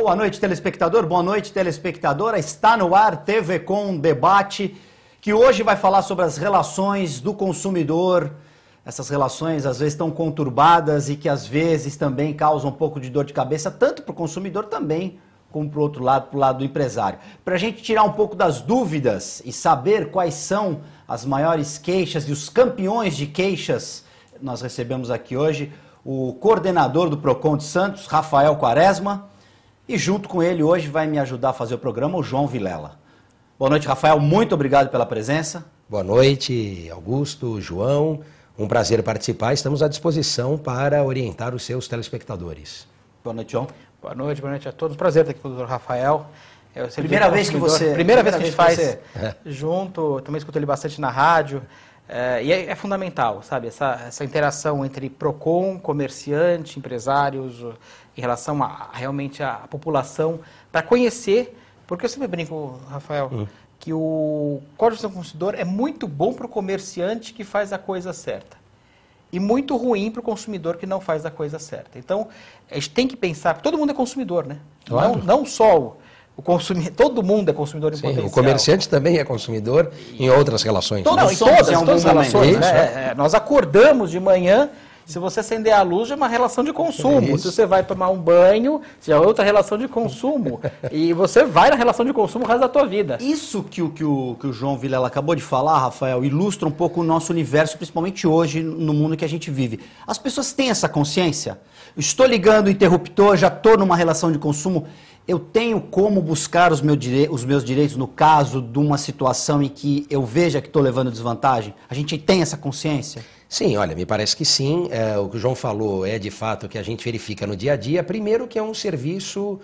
Boa noite, telespectador. Boa noite, telespectadora. Está no ar TV Com Debate, que hoje vai falar sobre as relações do consumidor. Essas relações às vezes estão conturbadas e que às vezes também causam um pouco de dor de cabeça, tanto para o consumidor também, como para o outro lado, para o lado do empresário. Para a gente tirar um pouco das dúvidas e saber quais são as maiores queixas e os campeões de queixas, nós recebemos aqui hoje o coordenador do Procon de Santos, Rafael Quaresma, e junto com ele hoje vai me ajudar a fazer o programa o João Vilela. Boa noite, Rafael, muito obrigado pela presença. Boa noite, Augusto, João, um prazer participar, estamos à disposição para orientar os seus telespectadores. Boa noite, João. Boa noite a todos, prazer estar aqui com o Dr. Rafael. Primeira vez que você... Primeira vez que a gente faz junto, também escuto ele bastante na rádio. E é fundamental, sabe, essa interação entre PROCON, comerciante, empresários, em relação realmente à população, para conhecer, porque eu sempre brinco, Rafael, que o Código do Consumidor é muito bom para o comerciante que faz a coisa certa e muito ruim para o consumidor que não faz a coisa certa. Então, a gente tem que pensar, todo mundo é consumidor, né? Claro. Não só o consumidor, todo mundo é consumidor em potencial. O comerciante também é consumidor em outras relações. Em todas as relações, né? Nós acordamos de manhã, se você acender a luz, é uma relação de consumo. Se você vai tomar um banho, já é outra relação de consumo. E você vai na relação de consumo o resto da tua vida. Isso que o João Vilela acabou de falar, Rafael, ilustra um pouco o nosso universo, principalmente hoje, no mundo que a gente vive. As pessoas têm essa consciência? Eu estou ligando o interruptor, já estou numa relação de consumo, eu tenho como buscar os meus direitos no caso de uma situação em que eu veja que estou levando desvantagem? A gente tem essa consciência? Sim, olha, me parece que sim. O que o João falou é de fato o que a gente verifica no dia a dia. Primeiro que é um serviço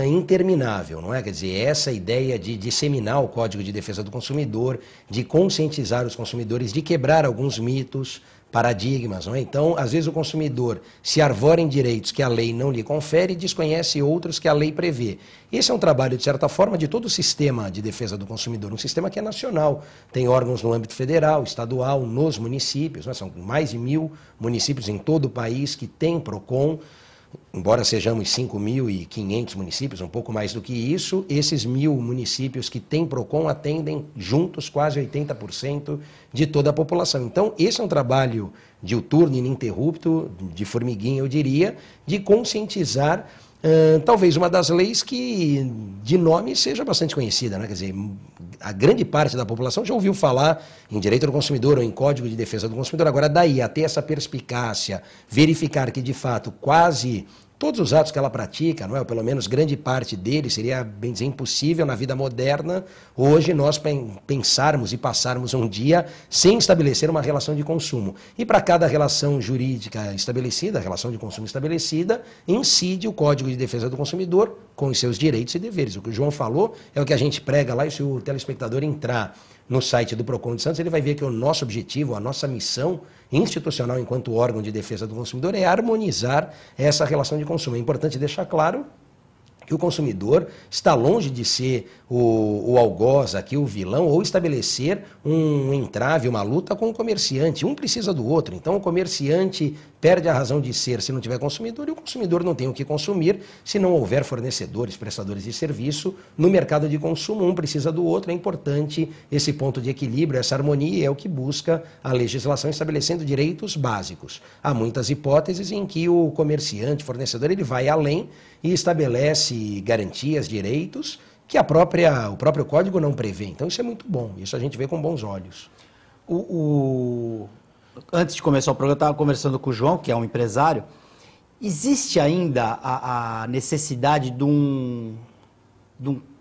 interminável, não é? Quer dizer, essa ideia de disseminar o Código de Defesa do Consumidor, de conscientizar os consumidores, de quebrar alguns mitos, paradigmas, não é? Então, às vezes o consumidor se arvora em direitos que a lei não lhe confere e desconhece outros que a lei prevê. Esse é um trabalho, de certa forma, de todo o sistema de defesa do consumidor, um sistema que é nacional. Tem órgãos no âmbito federal, estadual, nos municípios, não é? São mais de 1.000 municípios em todo o país que têm PROCON. Embora sejamos 5.500 municípios, um pouco mais do que isso, esses 1.000 municípios que têm PROCON atendem juntos quase 80% de toda a população. Então, esse é um trabalho diuturno, ininterrupto, de formiguinha, eu diria, de conscientizar talvez uma das leis que de nome seja bastante conhecida, né? Quer dizer, a grande parte da população já ouviu falar em direito do consumidor ou em Código de Defesa do Consumidor. Agora, daí a ter essa perspicácia, verificar que de fato quase todos os atos que ela pratica, não é? Ou pelo menos grande parte deles, seria, bem dizer, impossível na vida moderna, hoje nós pensarmos e passarmos um dia sem estabelecer uma relação de consumo. E para cada relação jurídica estabelecida, relação de consumo estabelecida, incide o Código de Defesa do Consumidor com os seus direitos e deveres. O que o João falou é o que a gente prega lá, e se o telespectador entrar no site do Procon de Santos, ele vai ver que o nosso objetivo, a nossa missão institucional enquanto órgão de defesa do consumidor é harmonizar essa relação de consumo. É importante deixar claro que o consumidor está longe de ser o algoz aqui, o vilão, ou estabelecer um entrave, uma luta com o comerciante. Um precisa do outro. Então o comerciante perde a razão de ser se não tiver consumidor, e o consumidor não tem o que consumir se não houver fornecedores, prestadores de serviço no mercado de consumo. Um precisa do outro. É importante esse ponto de equilíbrio, essa harmonia, e é o que busca a legislação, estabelecendo direitos básicos. Há muitas hipóteses em que o comerciante, fornecedor, ele vai além e estabelece garantias, direitos que o próprio código não prevê. Então isso é muito bom, isso a gente vê com bons olhos. Antes de começar o programa, eu estava conversando com o João, que é um empresário. Existe ainda a necessidade de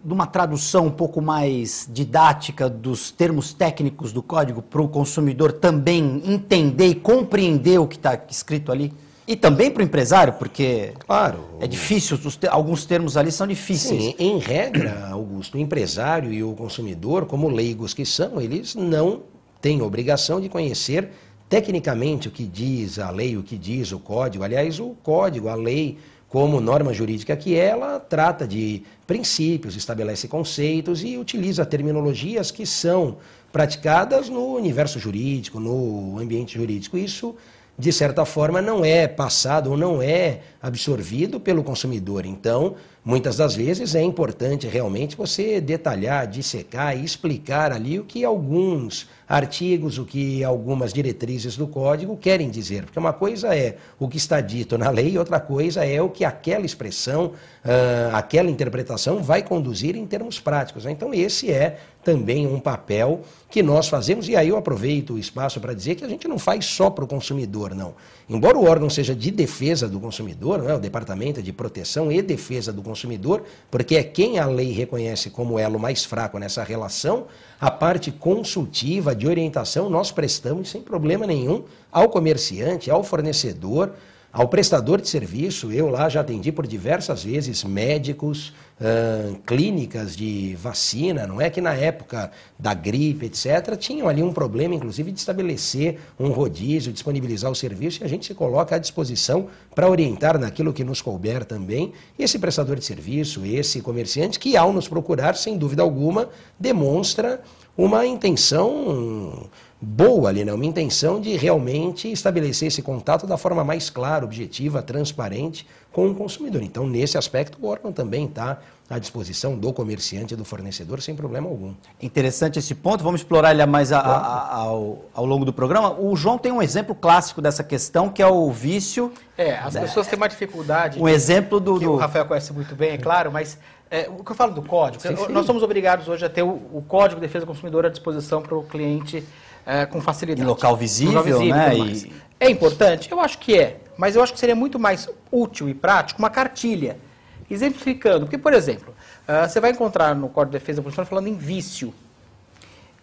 uma tradução um pouco mais didática dos termos técnicos do código para o consumidor também entender e compreender o que está escrito ali? E também para o empresário, porque claro, é difícil, alguns termos ali são difíceis. Sim, em regra, Augusto, o empresário e o consumidor, como leigos que são, eles não têm obrigação de conhecer tecnicamente o que diz a lei, o que diz o código. Aliás, o código, a lei, como norma jurídica que é, ela trata de princípios, estabelece conceitos e utiliza terminologias que são praticadas no universo jurídico, no ambiente jurídico. Isso, de certa forma, não é passado ou não é absorvido pelo consumidor. Então, muitas das vezes é importante realmente você detalhar, dissecar e explicar ali o que alguns artigos, o que algumas diretrizes do código querem dizer. Porque uma coisa é o que está dito na lei, outra coisa é o que aquela expressão, aquela interpretação vai conduzir em termos práticos. Então, esse é também um papel que nós fazemos, e aí eu aproveito o espaço para dizer que a gente não faz só para o consumidor, não. Embora o órgão seja de defesa do consumidor, não é? O Departamento de Proteção e Defesa do Consumidor, porque é quem a lei reconhece como elo mais fraco nessa relação, a parte consultiva de orientação nós prestamos sem problema nenhum ao comerciante, ao fornecedor, ao prestador de serviço. Eu lá já atendi por diversas vezes médicos, clínicas de vacina, não é que na época da gripe, etc., tinham ali um problema, inclusive, de estabelecer um rodízio, disponibilizar o serviço, e a gente se coloca à disposição para orientar naquilo que nos couber também esse prestador de serviço, esse comerciante, que ao nos procurar, sem dúvida alguma, demonstra uma intenção boa ali, né? Uma intenção de realmente estabelecer esse contato da forma mais clara, objetiva, transparente com o consumidor. Então, nesse aspecto, o órgão também está à disposição do comerciante e do fornecedor sem problema algum. Interessante esse ponto, vamos explorar ele mais ao longo do programa. O João tem um exemplo clássico dessa questão, que é o vício. As pessoas têm uma dificuldade. Um exemplo que o Rafael conhece muito bem, é claro, mas o que eu falo do código, sim. Nós somos obrigados hoje a ter o Código de Defesa do Consumidor à disposição para o cliente com facilidade. Em local visível, né? É importante? Eu acho que é, mas eu acho que seria muito mais útil e prático uma cartilha, exemplificando. Porque, por exemplo, você vai encontrar no Código de Defesa do Consumidor falando em vício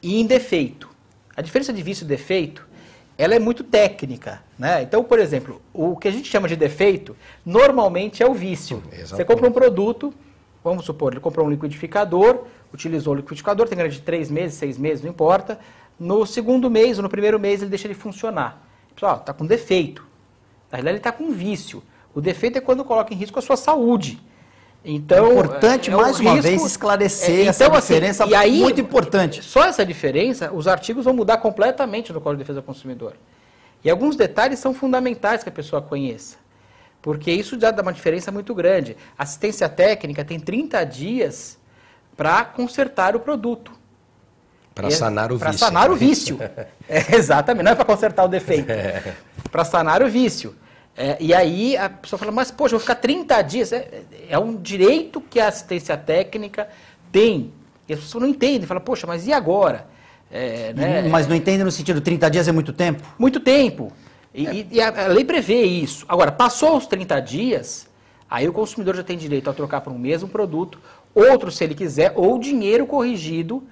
e em defeito. A diferença de vício e defeito, ela é muito técnica, né? Então, por exemplo, o que a gente chama de defeito, normalmente é o vício. Exatamente. Você compra um produto, vamos supor, ele comprou um liquidificador, utilizou o liquidificador, tem garantia de 3 meses, 6 meses, não importa. No segundo mês ou no primeiro mês ele deixa ele funcionar. Pessoal, está com defeito. Na realidade ele está com vício. O defeito é quando coloca em risco a sua saúde. Então, é importante, mais uma vez, esclarecer essa diferença muito importante. Só essa diferença, os artigos vão mudar completamente no Código de Defesa do Consumidor. E alguns detalhes são fundamentais que a pessoa conheça. Porque isso já dá uma diferença muito grande. Assistência técnica tem 30 dias para consertar o produto. Para sanar o vício. Para sanar o vício. Exatamente, não é para consertar o defeito. Para sanar o vício. E aí a pessoa fala, mas poxa, eu vou ficar 30 dias. É um direito que a assistência técnica tem. E as pessoas não entendem, falam, poxa, mas e agora? Né? Mas não entendem no sentido, 30 dias é muito tempo? Muito tempo. E a lei prevê isso. Agora, passou os 30 dias, aí o consumidor já tem direito a trocar por um mesmo produto, outro se ele quiser, ou dinheiro corrigido,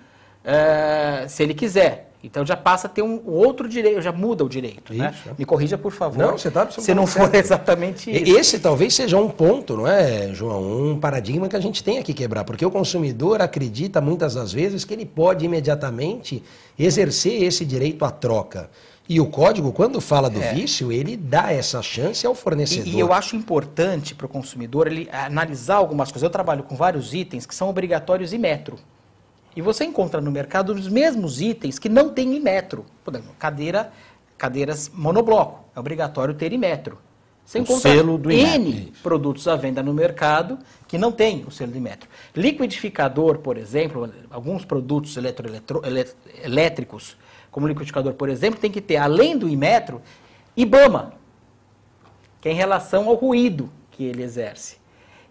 se ele quiser. Então já passa a ter um outro direito, já muda o direito. Né? Me corrija, por favor. Não, você está absolutamente se não for exatamente isso. Esse talvez seja um ponto, não é, João? Um paradigma que a gente tem que quebrar, porque o consumidor acredita muitas das vezes que ele pode imediatamente exercer esse direito à troca. E o código, quando fala do vício, ele dá essa chance ao fornecedor. E eu acho importante para o consumidor ele analisar algumas coisas. Eu trabalho com vários itens que são obrigatórios em metro. E você encontra no mercado os mesmos itens que não tem em metro. Por exemplo, cadeiras monobloco, é obrigatório ter em metro. Você encontra N produtos à venda no mercado que não tem o selo de metro. Liquidificador, por exemplo, alguns produtos elétricos, como liquidificador, por exemplo, tem que ter, além do Inmetro, IBAMA, que é em relação ao ruído que ele exerce.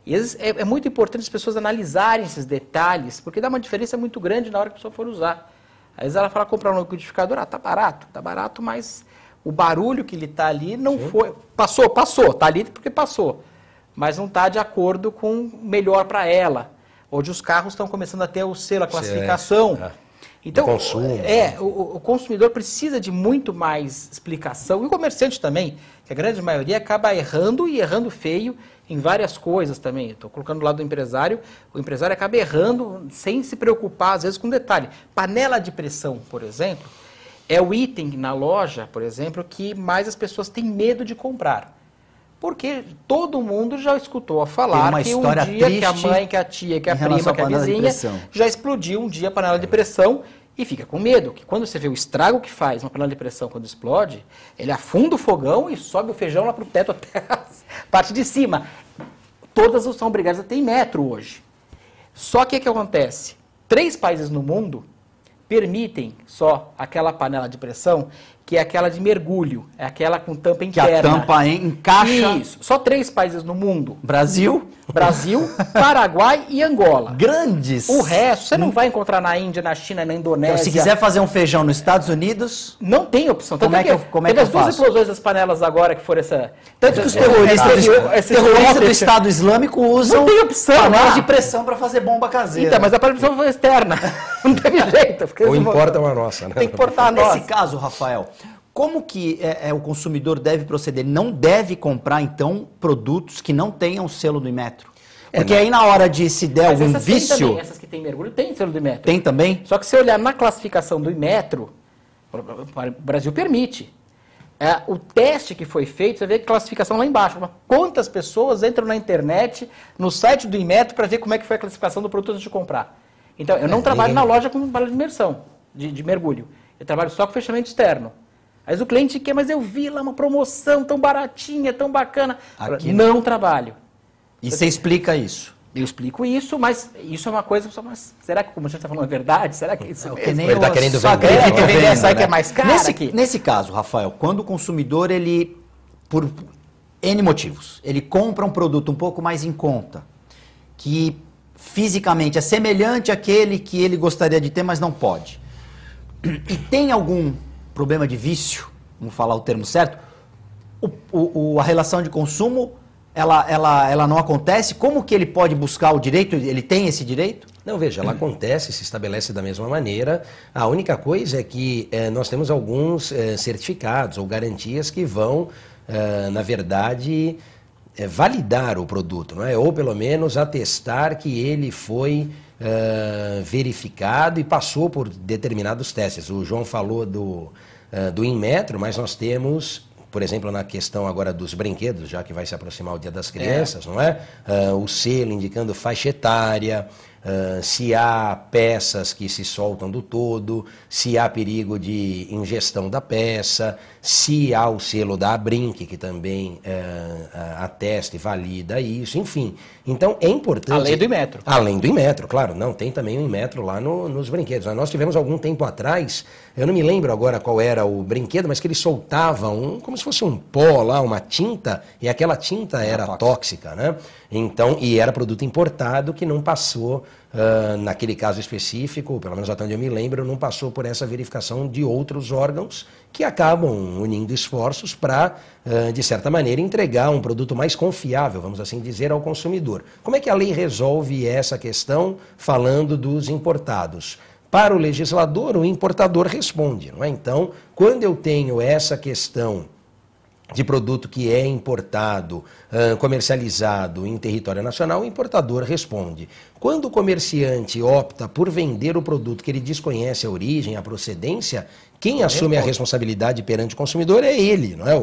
E é muito importante as pessoas analisarem esses detalhes, porque dá uma diferença muito grande na hora que a pessoa for usar. Às vezes ela fala, comprar um liquidificador, tá barato, mas o barulho que ele tá ali não foi... Passou, tá ali porque passou. Mas não tá de acordo com o melhor para ela. Hoje os carros estão começando a ter o selo, a classificação. Então, o consumidor precisa de muito mais explicação, e o comerciante também, que a grande maioria acaba errando e errando feio em várias coisas também. Estou colocando do lado do empresário, o empresário acaba errando sem se preocupar, às vezes, com detalhe. Panela de pressão, por exemplo, é o item na loja, por exemplo, que mais as pessoas têm medo de comprar. Porque todo mundo já escutou falar que um dia que a mãe, que a tia, que a prima, que a vizinha já explodiu um dia a panela de pressão E fica com medo, que quando você vê o estrago que faz uma panela de pressão quando explode, ele afunda o fogão e sobe o feijão lá para o teto até a parte de cima. Todas são obrigadas a ter em metro hoje. Só que o que acontece? 3 países no mundo permitem só aquela panela de pressão que é aquela de mergulho, é aquela com tampa interna. Que a tampa encaixa. Isso. Só 3 países no mundo. Brasil, Paraguai e Angola. grandes. O resto você não vai encontrar na Índia, na China, na Indonésia. Então, se quiser fazer um feijão nos Estados Unidos, Não tem opção. Como é que eu teve as 2 faço? explosões das panelas agora que foram essa... tanto que os terroristas do Estado Islâmico usam Não tem opção, panelas lá. de pressão para fazer bomba caseira. Então, mas a panela de pressão foi externa. Não teve jeito. Porque Ou eles vão- importam a nossa, né? Tem que importar a nossa. Nesse caso, Rafael, como que o consumidor deve proceder? Ele não deve comprar, então, produtos que não tenham o selo do Inmetro? Porque aí na hora de se der Mas algum essas têm vício... também, essas que tem mergulho tem selo do Inmetro. Tem também? Só que se olhar na classificação do Inmetro, o Brasil permite. O teste que foi feito, você vê a classificação lá embaixo. Mas quantas pessoas entram na internet, no site do Inmetro, para ver como é que foi a classificação do produto antes de comprar? Então, eu não trabalho na loja com panela de imersão, de mergulho. Eu trabalho só com fechamento externo. Aí o cliente quer, mas eu vi lá uma promoção tão baratinha, tão bacana. Aqui não trabalho. E você explica isso? Eu explico isso, mas isso é uma coisa... Mas será que, como a gente está falando, é verdade? Será que é isso Que mesmo? nem Ele tá eu querendo só vender, acredito né? Vender vendo, essa aí né? que é mais cara aqui. Nesse caso, Rafael, quando o consumidor, ele, por N motivos, ele compra um produto um pouco mais em conta, que fisicamente é semelhante àquele que ele gostaria de ter, mas não pode, e tem algum problema de vício, vamos falar o termo certo, a relação de consumo, ela não acontece? Como que ele pode buscar o direito? Ele tem esse direito? Não, veja, ela acontece, se estabelece da mesma maneira. A única coisa é que nós temos alguns certificados ou garantias que vão, na verdade, validar o produto, não é? Ou pelo menos atestar que ele foi verificado e passou por determinados testes. O João falou do Inmetro, mas nós temos, por exemplo, na questão agora dos brinquedos, já que vai se aproximar o Dia das Crianças, não é? O selo indicando faixa etária, se há peças que se soltam do todo, se há perigo de ingestão da peça, se há o selo da Abrinq, que também atesta e valida isso, enfim. Então é importante... Além do Inmetro. Além do Inmetro, claro. Não, tem também o Inmetro lá nos brinquedos. Nós tivemos algum tempo atrás, eu não me lembro agora qual era o brinquedo, mas que ele soltava como se fosse um pó lá, uma tinta, e aquela tinta era tóxica, né? Então, e era produto importado que não passou, naquele caso específico, pelo menos até onde eu me lembro, não passou por essa verificação de outros órgãos que acabam unindo esforços para, de certa maneira, entregar um produto mais confiável, vamos assim dizer, ao consumidor. Como é que a lei resolve essa questão falando dos importados? Para o legislador, o importador responde, não é? Então, quando eu tenho essa questão de produto que é importado, comercializado em território nacional, o importador responde. Quando o comerciante opta por vender o produto que ele desconhece a origem, a procedência, quem assume a responsabilidade perante o consumidor é ele, não é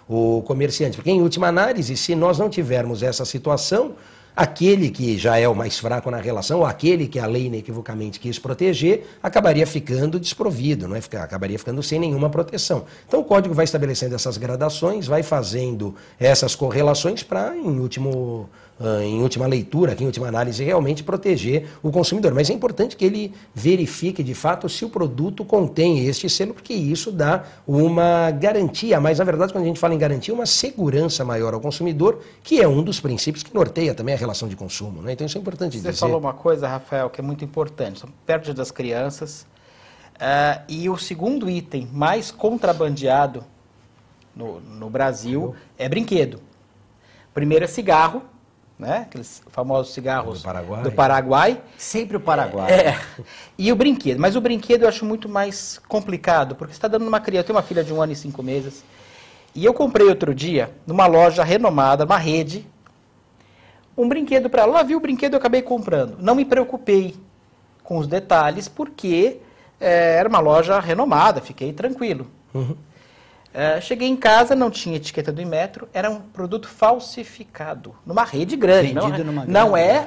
o comerciante. Porque, em última análise, se nós não tivermos essa situação, aquele que já é o mais fraco na relação, ou aquele que a lei inequivocamente quis proteger, acabaria ficando desprovido, não é? Acabaria ficando sem nenhuma proteção. Então o Código vai estabelecendo essas gradações, vai fazendo essas correlações para, em última leitura, aqui, em última análise, realmente proteger o consumidor. Mas é importante que ele verifique, de fato, se o produto contém este selo, porque isso dá uma garantia, mas, na verdade, quando a gente fala em garantia, uma segurança maior ao consumidor, que é um dos princípios que norteia também a relação de consumo, né? Então isso é importante dizer. Você falou uma coisa, Rafael, que é muito importante. Estamos perto das crianças. E o segundo item mais contrabandeado no Brasil é brinquedo. Primeiro é cigarro, né? Aqueles famosos cigarros do Paraguai. Sempre o Paraguai. E o brinquedo. Mas o brinquedo eu acho muito mais complicado, porque você está dando uma criança. Eu tenho uma filha de 1 ano e 5 meses. E eu comprei outro dia, numa loja renomada, uma rede, um brinquedo para ela. Ela viu o brinquedo, eu acabei comprando. Não me preocupei com os detalhes, porque era uma loja renomada, fiquei tranquilo. Uhum. Cheguei em casa, não tinha etiqueta do Inmetro, era um produto falsificado, numa rede grande. Vendido numa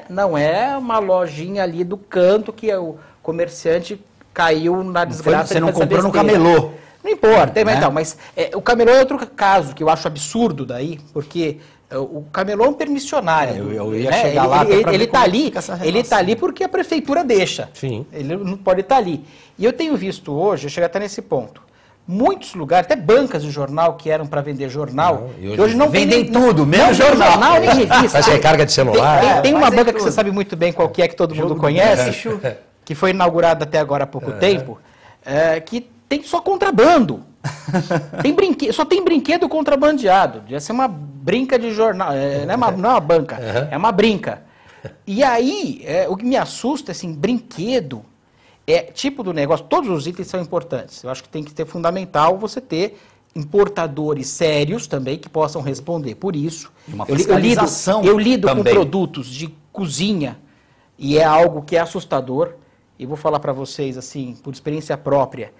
não é uma lojinha ali do canto que o comerciante caiu na desgraça. Você não comprou no besteira. camelô. Não importa, Né? então, mas o camelô é outro caso que eu acho absurdo daí, porque o camelô é um permissionário. Eu ia chegar lá pra ele ver como ali, fica essa ele está relação. ali porque a prefeitura deixa. Sim. Ele não pode estar ali. E eu tenho visto hoje, eu chego até nesse ponto, muitos lugares, até bancas de jornal que eram para vender jornal, Não, que hoje não vendem nem- tudo, menos não, jornal. nem revista. Faz recarga de celular. Tem uma fazem banca que tudo. você sabe muito bem qual que é, que todo Jogo mundo do conhece, bicho. que foi inaugurada até agora há pouco tempo, que tem só contrabando. Só tem brinquedo contrabandeado. Devia ser uma brinca de jornal. Não é uma banca, é uma brinca. E aí, o que me assusta, assim, brinquedo é tipo do negócio. Todos os itens são importantes. Eu acho que tem que ser fundamental você ter importadores sérios também que possam responder por isso. E uma Eu fiscalização eu lido com também. produtos de cozinha e é algo que é assustador. E vou falar para vocês, assim, por experiência própria,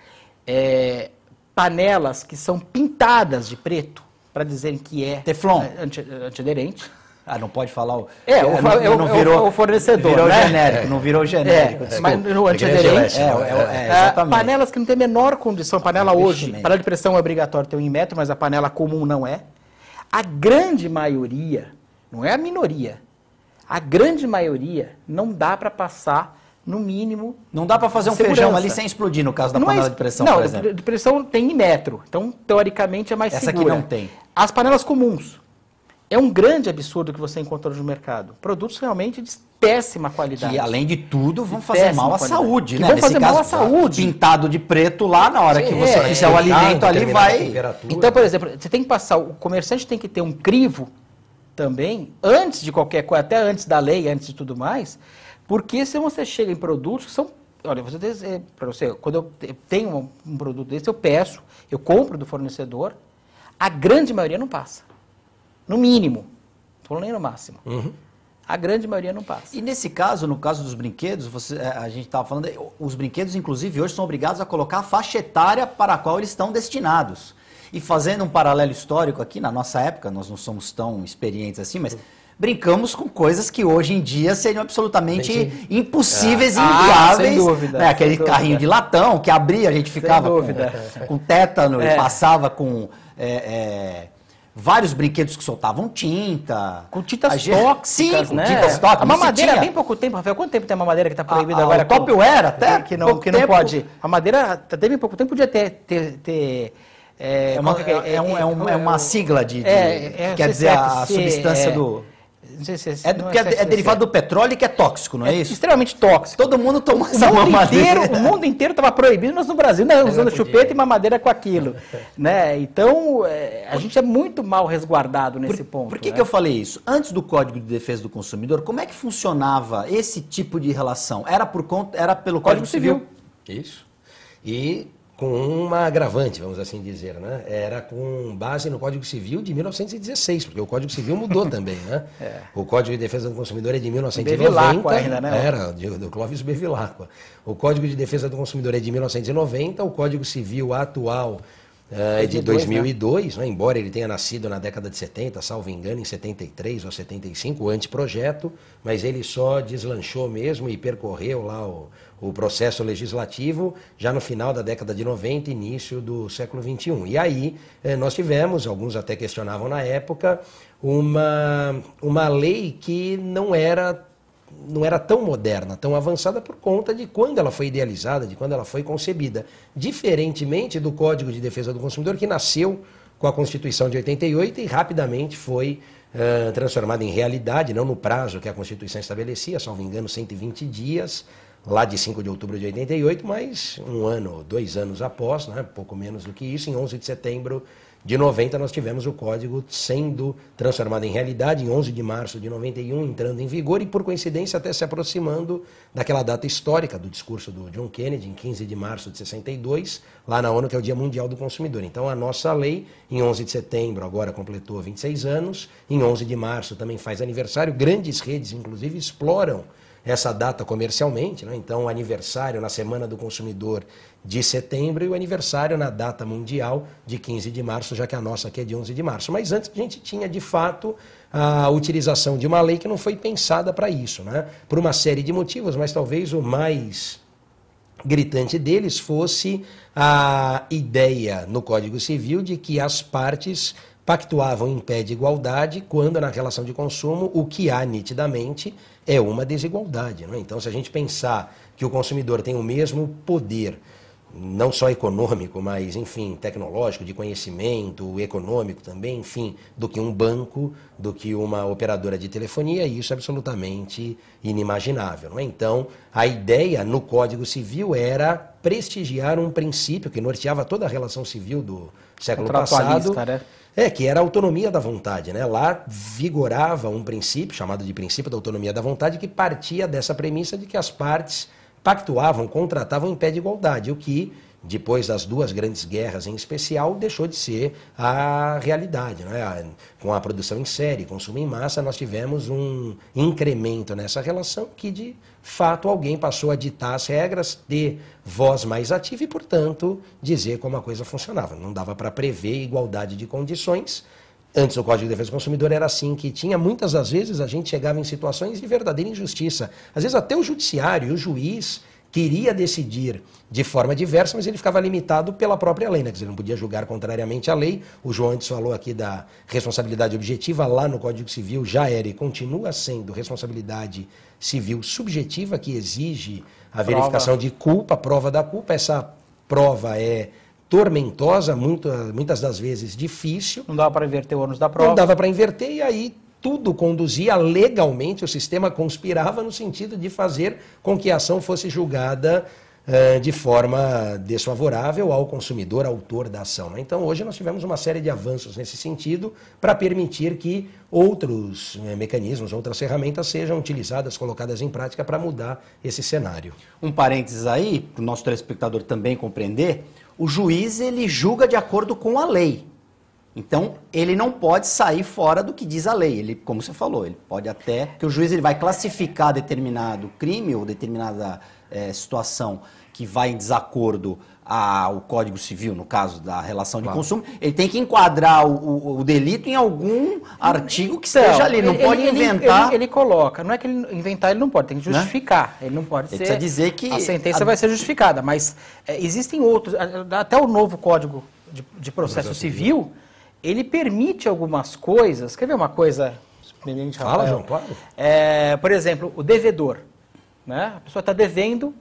panelas que são pintadas de preto para dizerem que é Teflon. antiaderente. Ah, não pode falar o... O fornecedor, virou né? genérico, não virou genérico. Mas desculpa. no antiaderente, Exatamente. panelas que não tem a menor condição. Panela hoje, Investimento. panela de pressão é obrigatório ter 1 metro, mas a panela comum não é. A grande maioria, não é a minoria, a grande maioria não dá para passar, no mínimo, Não dá para fazer um segurança. feijão ali sem explodir, no caso da Não panela é- de pressão, não, por exemplo. de pressão tem em metro. Então, teoricamente, é mais Essa aqui segura. não tem. As panelas comuns. É um grande absurdo que você encontra no mercado. Produtos realmente de péssima qualidade. Que, além de tudo, vão De fazer péssima mal à qualidade. saúde, Que né? vão Nesse fazer mal caso, à saúde. pintado de preto lá, na hora que você é, fizer o alimento ali, vai... Então, por exemplo, você tem que passar, o comerciante tem que ter um crivo também, antes de qualquer coisa, até antes da lei, antes de tudo mais, porque se você chega em produtos que são... Olha, para você, quando eu tenho um produto desse, eu peço, eu compro do fornecedor, a grande maioria não passa. No mínimo. Não estou falando nem no máximo. A grande maioria não passa. E nesse caso, no caso dos brinquedos, a gente estava falando, os brinquedos, inclusive, hoje são obrigados a colocar a faixa etária para a qual eles estão destinados. E fazendo um paralelo histórico aqui, na nossa época, nós não somos tão experientes assim, mas brincamos com coisas que hoje em dia seriam absolutamente impossíveis e inviáveis. sem dúvida, Né? Aquele sem dúvida. carrinho de latão que abria, a gente ficava dúvida. com tétano e passava com... vários brinquedos que soltavam tinta. Com tintas A gente- tóxicas, Sim, né? com tintas tóxicas. A mamadeira há Tinha- bem pouco tempo, Rafael. Quanto tempo tem a mamadeira que está proibida A- agora? o Tupperware até Que não pouco tempo. pode. A madeira, até bem pouco tempo, podia ter É uma sigla de que quer não sei dizer se a substância do... Não sei se É, porque é derivado do petróleo que é tóxico, não é isso? extremamente tóxico. Todo mundo toma O essa mundo, mamadeira. inteiro, o mundo inteiro estava proibido, nós no Brasil não, usando chupeta e mamadeira com aquilo. Né? Então, a gente é muito mal resguardado nesse ponto. Por que, né? que eu falei isso? Antes do Código de Defesa do Consumidor, como é que funcionava esse tipo de relação? Era pelo Código Civil? Isso. E com uma agravante, vamos assim dizer, né? Era com base no Código Civil de 1916, porque o Código Civil mudou também, né? O Código de Defesa do Consumidor é de 1990. Bevilacqua ainda, né? Era, do Clóvis Bevilacqua. O Código de Defesa do Consumidor é de 1990, o Código Civil atual é de 2002, né? Embora ele tenha nascido na década de 70, salvo engano, em 73 ou 75, o anteprojeto, mas ele só deslanchou mesmo e percorreu lá o processo legislativo já no final da década de 90, início do século XXI. E aí nós tivemos, alguns até questionavam na época, uma lei que não era tão moderna, tão avançada por conta de quando ela foi idealizada, de quando ela foi concebida. Diferentemente do Código de Defesa do Consumidor, que nasceu com a Constituição de 88 e rapidamente foi transformada em realidade, não no prazo que a Constituição estabelecia, salvo engano, 120 dias, lá de 5 de outubro de 88, mas 1 ano, 2 anos após, né, pouco menos do que isso, em 11 de setembro de 90 nós tivemos o código sendo transformado em realidade, em 11 de março de 91, entrando em vigor e, por coincidência, até se aproximando daquela data histórica do discurso do John Kennedy, em 15 de março de 62, lá na ONU, que é o Dia Mundial do Consumidor. Então, a nossa lei, em 11 de setembro, agora completou 26 anos, em 11 de março também faz aniversário, grandes redes, inclusive, exploram essa data comercialmente, né? Então o aniversário na Semana do Consumidor de setembro e o aniversário na data mundial de 15 de março, já que a nossa aqui é de 11 de março. Mas antes a gente tinha, de fato, a utilização de uma lei que não foi pensada para isso, né? Por uma série de motivos, mas talvez o mais gritante deles fosse a ideia no Código Civil de que as partes pactuavam em pé de igualdade quando na relação de consumo o que há nitidamente é uma desigualdade. Não é? Então, se a gente pensar que o consumidor tem o mesmo poder, não só econômico, mas, enfim, tecnológico, de conhecimento, econômico também, enfim, do que um banco, do que uma operadora de telefonia, isso é absolutamente inimaginável. Não é? Então, a ideia no Código Civil era prestigiar um princípio que norteava toda a relação civil do século passado, né? que era a autonomia da vontade. Né? Lá vigorava um princípio, chamado de princípio da autonomia da vontade, que partia dessa premissa de que as partes pactuavam, contratavam em pé de igualdade, o que, depois das duas grandes guerras em especial, deixou de ser a realidade. Né? Com a produção em série, consumo em massa, nós tivemos um incremento nessa relação que, de fato, alguém passou a ditar as regras, ter voz mais ativa e, portanto, dizer como a coisa funcionava. Não dava para prever igualdade de condições. Antes o Código de Defesa do Consumidor era assim, que tinha muitas das vezes a gente chegava em situações de verdadeira injustiça. Às vezes até o judiciário, o juiz, queria decidir de forma diversa, mas ele ficava limitado pela própria lei, né? Quer dizer, ele não podia julgar contrariamente à lei. O João antes falou aqui da responsabilidade objetiva, lá no Código Civil já era e continua sendo responsabilidade civil subjetiva, que exige a verificação de culpa, prova da culpa. Essa prova é tormentosa, muitas das vezes difícil. Não dava para inverter o ônus da prova. Não dava para inverter e aí tudo conduzia legalmente, o sistema conspirava no sentido de fazer com que a ação fosse julgada de forma desfavorável ao consumidor, autor da ação. Né? Então hoje nós tivemos uma série de avanços nesse sentido para permitir que outros mecanismos, outras ferramentas sejam utilizadas, colocadas em prática para mudar esse cenário. Um parênteses aí, para o nosso telespectador também compreender, o juiz ele julga de acordo com a lei. Então, ele não pode sair fora do que diz a lei. Ele, como você falou, ele pode até... que o juiz ele vai classificar determinado crime ou determinada situação que vai em desacordo ao Código Civil, no caso da relação de consumo, ele tem que enquadrar o delito em algum artigo que seja ali. Não pode inventar... Ele coloca, não é que ele inventar, ele não pode, tem que justificar. Né? Ele não pode ele precisa dizer que... A sentença vai ser justificada, mas existem outros, até o novo Código de Processo Civil... Ele permite algumas coisas. Quer ver uma coisa? Fala, João, claro. Por exemplo, o devedor. Né? A pessoa está devendo.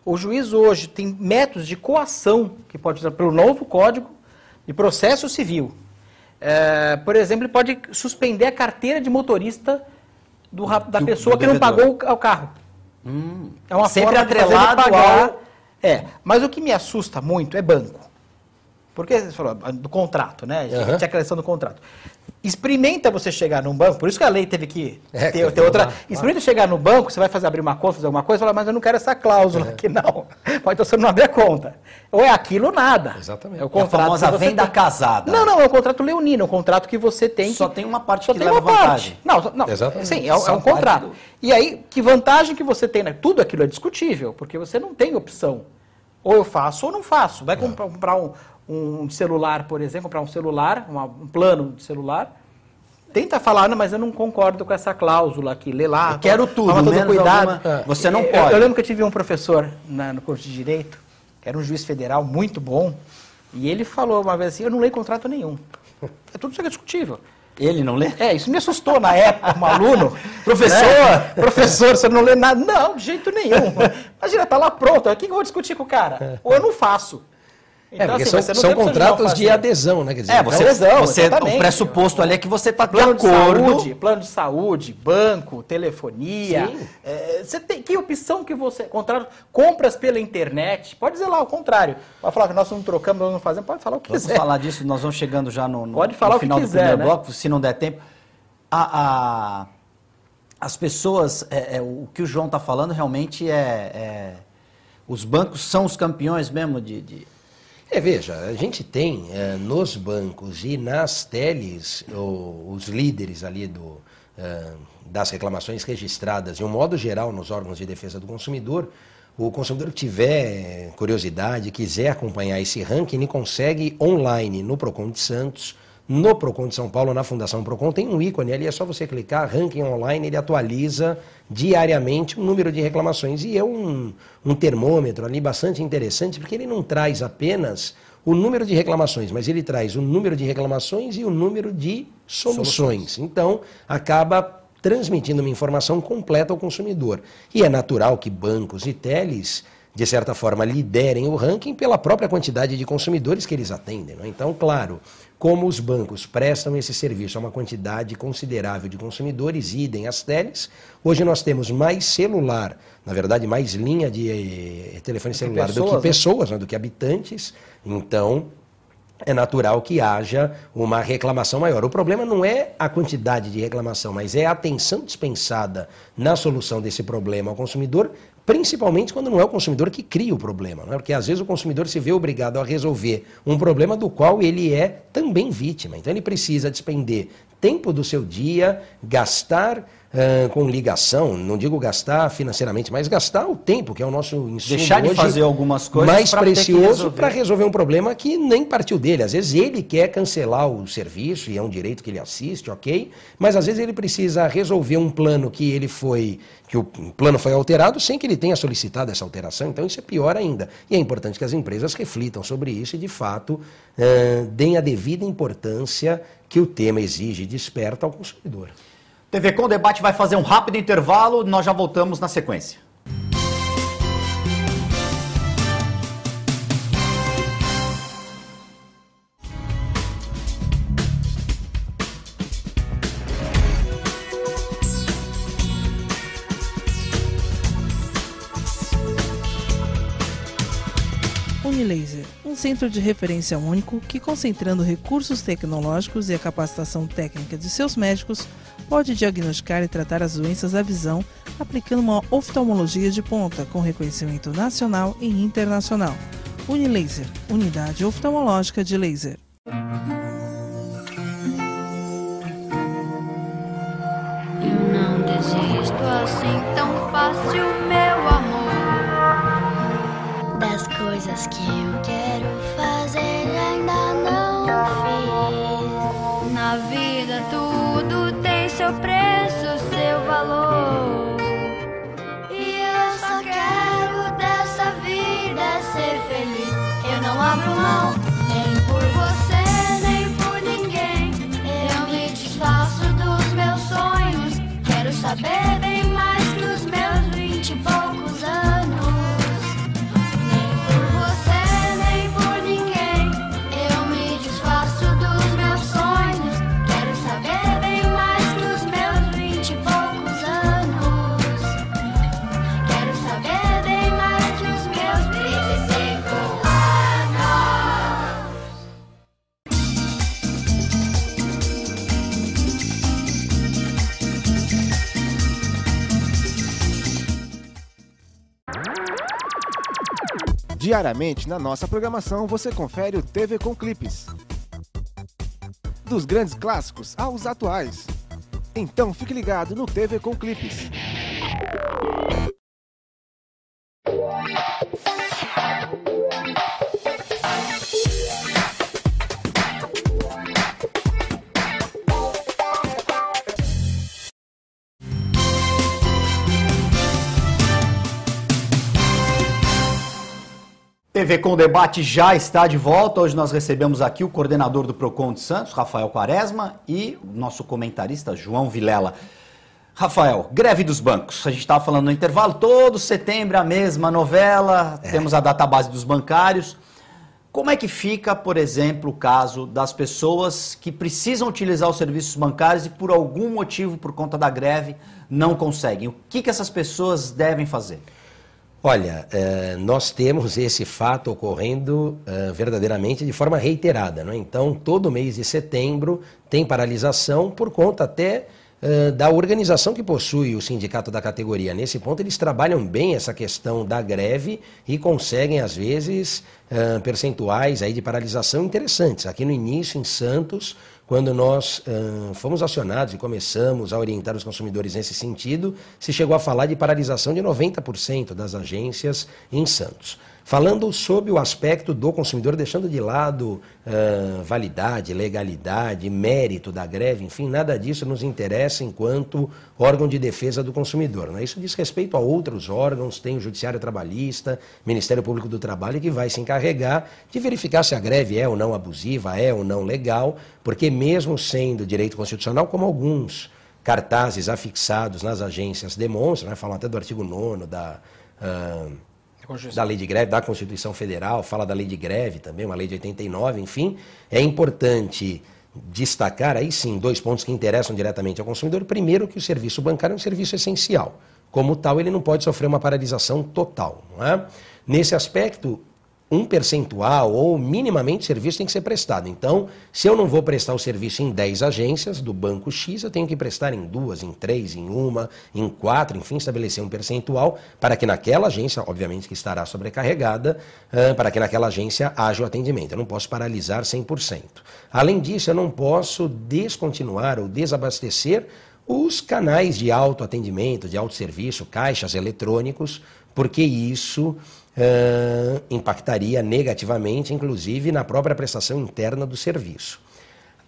O juiz hoje tem métodos de coação que pode usar pelo novo Código de Processo Civil. Por exemplo, ele pode suspender a carteira de motorista da pessoa que não pagou o carro. É uma sempre forma atrelado de pagar. Mas o que me assusta muito é banco. Porque você falou do contrato, né? A gente tinha a questão do contrato. Experimenta você chegar num banco, por isso que a lei teve que ter outra. Experimenta chegar no banco, você vai abrir uma conta, fazer alguma coisa, e falar, mas eu não quero essa cláusula aqui, não. Pode você não abrir a conta. Ou é aquilo ou nada. Exatamente. É o contrato. A famosa venda casada. Não, é um contrato leonino, é um contrato que você tem. Só tem uma parte que leva vantagem. Não. Exatamente. Sim, é um contrato. E aí, que vantagem que você tem? Né? Tudo aquilo é discutível, porque você não tem opção. Ou eu faço ou não faço. Vai comprar um celular, por exemplo, comprar um celular, um plano de celular, tenta falar, não, mas eu não concordo com essa cláusula aqui, lê lá. Eu quero tudo, toma todo cuidado. Você não pode. Eu lembro que eu tive um professor no curso de Direito, que era um juiz federal muito bom, e ele falou uma vez assim, eu não leio contrato nenhum. É tudo isso que é discutível. Ele não lê? Isso me assustou na época, como aluno. Professor! Né? Professor, você não lê nada? Não, de jeito nenhum. Imagina, tá lá pronto, o que eu vou discutir com o cara? Ou eu não faço. Então, porque são contratos de adesão, né? Quer dizer, o pressuposto ali é que você está de acordo. Plano de saúde, banco, telefonia. Você tem que opção que você... Contrato, compras pela internet. Pode dizer lá o contrário. Pode falar que nós não trocamos, nós não fazemos. Pode falar o que quiser. Vamos falar disso, nós vamos chegando já no final do primeiro bloco, se não der tempo. As pessoas, o que o João está falando realmente os bancos são os campeões mesmo veja, a gente tem nos bancos e nas teles os líderes ali das reclamações registradas, de um modo geral, nos órgãos de defesa do consumidor. O consumidor que tiver curiosidade, quiser acompanhar esse ranking, ele consegue online no Procon de Santos, no Procon de São Paulo, na Fundação Procon, tem um ícone ali, é só você clicar, ranking online, ele atualiza diariamente o número de reclamações. E é um termômetro ali bastante interessante, porque ele não traz apenas o número de reclamações, mas ele traz o número de reclamações e o número de soluções. Então, acaba transmitindo uma informação completa ao consumidor. E é natural que bancos e teles, de certa forma, liderem o ranking pela própria quantidade de consumidores que eles atendem, não é? Então, claro, como os bancos prestam esse serviço a uma quantidade considerável de consumidores, idem as teles, hoje nós temos mais celular, na verdade, mais linha de telefone celular do que pessoas, né? Do que habitantes. Então, é natural que haja uma reclamação maior. O problema não é a quantidade de reclamação, mas é a atenção dispensada na solução desse problema ao consumidor, principalmente quando não é o consumidor que cria o problema, não é? Porque às vezes o consumidor se vê obrigado a resolver um problema do qual ele é também vítima. Então ele precisa despender tempo do seu dia, gastar com ligação, não digo gastar financeiramente, mas gastar o tempo, que é o nosso insumo deixar de hoje fazer algumas coisas mais precioso para resolver um problema que nem partiu dele. Às vezes ele quer cancelar o serviço e é um direito que ele assiste, ok? Mas às vezes ele precisa resolver um plano que o plano foi alterado sem que ele tenha solicitado essa alteração. Então isso é pior ainda. E é importante que as empresas reflitam sobre isso e de fato deem a devida importância que o tema exige e desperta ao consumidor. TV Com Debate vai fazer um rápido intervalo, nós já voltamos na sequência. Unilaser, um centro de referência único que, concentrando recursos tecnológicos e a capacitação técnica de seus médicos, pode diagnosticar e tratar as doenças da visão, aplicando uma oftalmologia de ponta com reconhecimento nacional e internacional. Unilaser, unidade oftalmológica de laser. Eu não desisto assim tão fácil, meu amor. Das coisas que eu quero fazer ainda não fiz. Na vida tudo tem seu preço, seu valor. E eu só quero dessa vida ser feliz. Eu não abro mão, nem por você, nem por ninguém. Eu me desfaço dos meus sonhos. Quero saber bem mais que os meus 20 e poucos anos. Diariamente, na nossa programação, você confere o TV com Clipes. Dos grandes clássicos aos atuais. Então fique ligado no TV com Clipes. TV Com Debate já está de volta. Hoje nós recebemos aqui o coordenador do Procon de Santos, Rafael Quaresma, e o nosso comentarista, João Vilela. Rafael, greve dos bancos. A gente estava falando no intervalo, todo setembro a mesma novela, temos a database dos bancários. Como é que fica, por exemplo, o caso das pessoas que precisam utilizar os serviços bancários e por algum motivo, por conta da greve, não conseguem? O que essas pessoas devem fazer? Olha, nós temos esse fato ocorrendo verdadeiramente de forma reiterada, não é? Então, todo mês de setembro tem paralisação por conta até da organização que possui o sindicato da categoria. Nesse ponto, eles trabalham bem essa questão da greve e conseguem, às vezes, percentuais aí de paralisação interessantes. Aqui no início, em Santos, quando nós fomos acionados e começamos a orientar os consumidores nesse sentido, se chegou a falar de paralisação de 90% das agências em Santos. falando sobre o aspecto do consumidor, deixando de lado validade, legalidade, mérito da greve, enfim, nada disso nos interessa enquanto órgão de defesa do consumidor. Né? Isso diz respeito a outros órgãos, tem o Judiciário Trabalhista, Ministério Público do Trabalho, que vai se encarregar de verificar se a greve é ou não abusiva, é ou não legal, porque mesmo sendo direito constitucional, como alguns cartazes afixados nas agências demonstram, né? Falam até do artigo 9º da lei de greve, da Constituição Federal, fala da lei de greve também, uma lei de 89, enfim, é importante destacar aí sim 2 pontos que interessam diretamente ao consumidor. Primeiro, que o serviço bancário é um serviço essencial. Como tal, ele não pode sofrer uma paralisação total. Não é? Nesse aspecto, um percentual ou minimamente o serviço tem que ser prestado. Então, se eu não vou prestar o serviço em 10 agências do banco X, eu tenho que prestar em 2, em 3, em 1, em 4, enfim, estabelecer um percentual para que naquela agência, obviamente que estará sobrecarregada, para que naquela agência haja o atendimento. Eu não posso paralisar 100%. Além disso, eu não posso descontinuar ou desabastecer os canais de autoatendimento, de autosserviço, caixas eletrônicos, porque isso impactaria negativamente, inclusive, na própria prestação interna do serviço.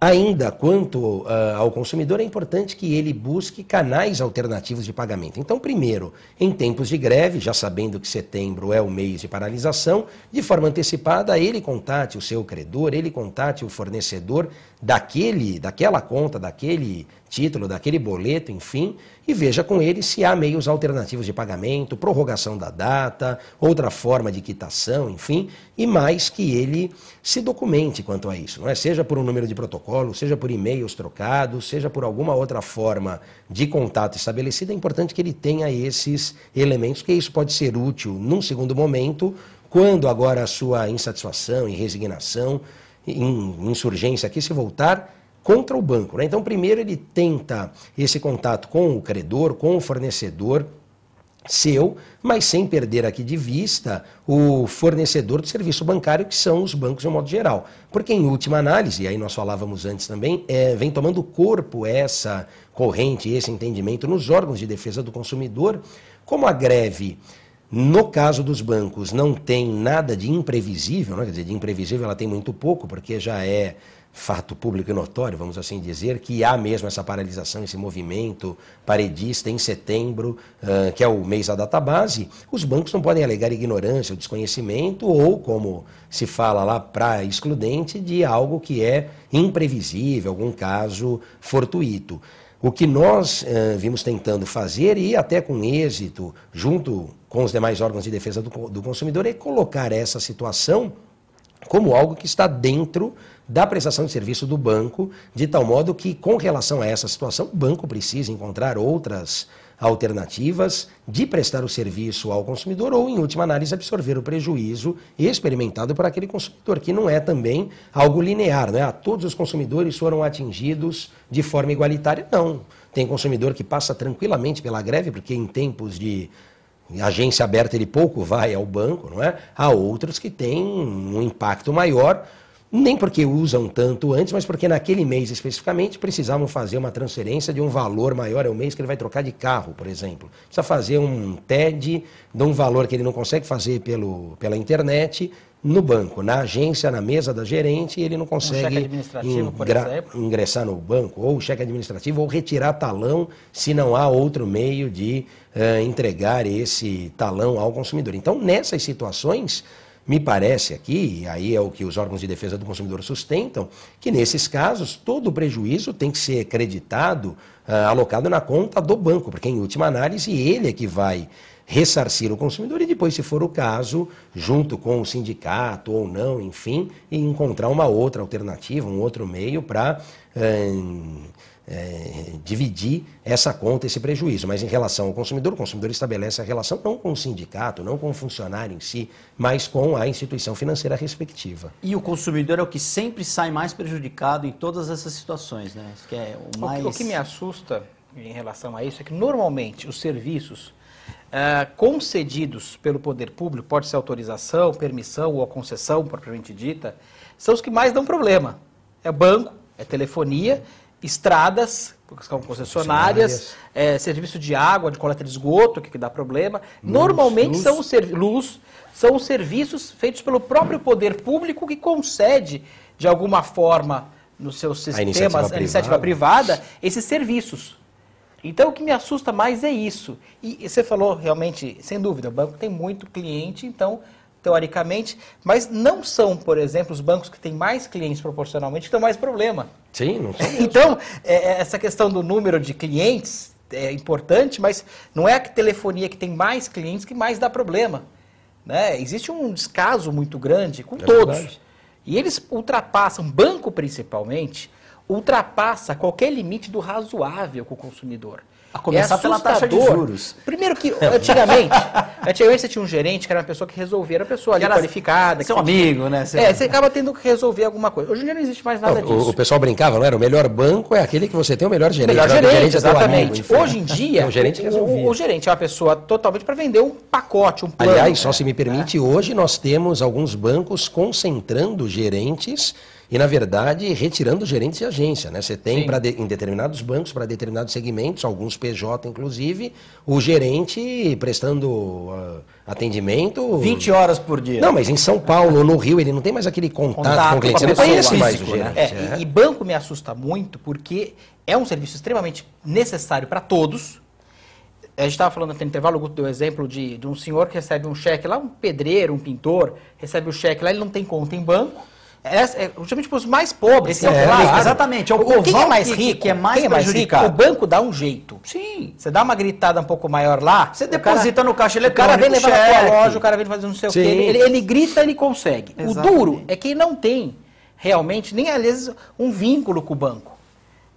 Ainda quanto ao consumidor, é importante que ele busque canais alternativos de pagamento. Então, primeiro, em tempos de greve, já sabendo que setembro é o mês de paralisação, de forma antecipada, ele contate o seu credor, ele contate o fornecedor daquela conta, daquele título, daquele boleto, enfim, e veja com ele se há meios alternativos de pagamento, prorrogação da data, outra forma de quitação, enfim, e mais que ele se documente quanto a isso, não é? Seja por um número de protocolo, seja por e-mails trocados, seja por alguma outra forma de contato estabelecida, é importante que ele tenha esses elementos, que isso pode ser útil num segundo momento, quando agora a sua insatisfação e resignação, insurgência aqui se voltar contra o banco. Né? Então, primeiro ele tenta esse contato com o credor, com o fornecedor seu, mas sem perder aqui de vista o fornecedor do serviço bancário, que são os bancos de um modo geral. Porque, em última análise, e aí nós falávamos antes também, vem tomando corpo essa corrente, esse entendimento nos órgãos de defesa do consumidor, como a greve, no caso dos bancos, não tem nada de imprevisível, né? Quer dizer, de imprevisível ela tem muito pouco, porque já é fato público e notório, vamos assim dizer, que há mesmo essa paralisação, esse movimento paredista em setembro, que é o mês da database. Os bancos não podem alegar ignorância ou desconhecimento, ou, como se fala lá, para excludente de algo que é imprevisível, algum caso fortuito. O que nós vimos tentando fazer, e até com êxito, junto com os demais órgãos de defesa do consumidor, é colocar essa situação como algo que está dentro da prestação de serviço do banco, de tal modo que, com relação a essa situação, o banco precisa encontrar outras alternativas de prestar o serviço ao consumidor ou, em última análise, absorver o prejuízo experimentado por aquele consumidor, que não é também algo linear, né? Todos os consumidores foram atingidos de forma igualitária, não. Tem consumidor que passa tranquilamente pela greve, porque em tempos de agência aberta ele pouco vai ao banco, não é? Há outros que têm um impacto maior, nem porque usam tanto antes, mas porque naquele mês especificamente precisavam fazer uma transferência de um valor maior, é o mês que ele vai trocar de carro, por exemplo. Precisa fazer um TED de um valor que ele não consegue fazer pela internet no banco, na agência, na mesa da gerente, ele não consegue ingressar no banco, ou cheque administrativo, ou retirar talão, se não há outro meio de entregar esse talão ao consumidor. Então, nessas situações, me parece aqui, e aí é o que os órgãos de defesa do consumidor sustentam, que nesses casos todo o prejuízo tem que ser creditado, alocado na conta do banco, porque em última análise ele é que vai ressarcir o consumidor e depois, se for o caso, junto com o sindicato ou não, enfim, encontrar uma outra alternativa, um outro meio para dividir essa conta, esse prejuízo. Mas em relação ao consumidor, o consumidor estabelece a relação não com o sindicato, não com o funcionário em si, mas com a instituição financeira respectiva. E o consumidor é o que sempre sai mais prejudicado em todas essas situações, né? Isso que é o mais... O que me assusta em relação a isso é que, normalmente, os serviços concedidos pelo poder público, pode ser autorização, permissão ou a concessão propriamente dita, são os que mais dão problema. É banco, é telefonia, estradas, porque são concessionárias, serviço de água, de coleta de esgoto, que dá problema. Normalmente são os serviços feitos pelo próprio poder público que concede, de alguma forma, nos seus sistemas, a iniciativa privada, esses serviços. Então, o que me assusta mais é isso. E você falou, realmente, sem dúvida, o banco tem muito cliente, então, teoricamente, mas não são, por exemplo, os bancos que têm mais clientes proporcionalmente que têm mais problema. Sim, não são. Então, essa questão do número de clientes é importante, mas não é a telefonia que tem mais clientes que mais dá problema. Né? Existe um descaso muito grande com todos. Verdade. E eles ultrapassam, banco principalmente, ultrapassa qualquer limite do razoável com o consumidor. A começar pela taxa de juros. Primeiro que, antigamente você tinha um gerente que era uma pessoa que resolvia, era uma pessoa ali qualificada. Seu amigo, né? Você acaba tendo que resolver alguma coisa. Hoje em dia não existe mais nada disso. O pessoal brincava, não era? O melhor banco é aquele que você tem o melhor gerente. O melhor gerente, exatamente. Amigo, hoje em dia, o gerente resolvia. O gerente é uma pessoa totalmente para vender um pacote, um plano. Aliás, só se me permite, hoje nós temos alguns bancos concentrando gerentes e, na verdade, retirando gerentes de agência, né? Você tem em determinados bancos, para determinados segmentos, alguns PJ inclusive, o gerente prestando atendimento... 20 horas por dia. Não, mas em São Paulo, no Rio, ele não tem mais aquele contato com o cliente. Você não conhece mais o gerente. E banco me assusta muito porque é um serviço extremamente necessário para todos. A gente estava falando até no intervalo, o Guto deu exemplo de um senhor que recebe um cheque lá, um pedreiro, um pintor, recebe o cheque lá, ele não tem conta em banco. Justamente para os mais pobres. Esse exatamente, é o povão quem é mais rico, que é mais prejudicado. O banco dá um jeito. Sim. Você dá uma gritada um pouco maior lá, você deposita no caixa eletrônico. O cara vem levar na tua loja, o cara vem fazer não sei o quê. Ele grita, ele consegue. Exatamente. O duro é quem não tem realmente, nem às vezes, um vínculo com o banco.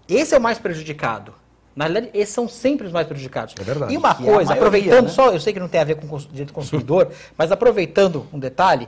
Esse é o mais prejudicado. Na realidade, esses são sempre os mais prejudicados. É verdade. E uma coisa, aproveitando só, eu sei que não tem a ver com o direito do consumidor, mas aproveitando um detalhe,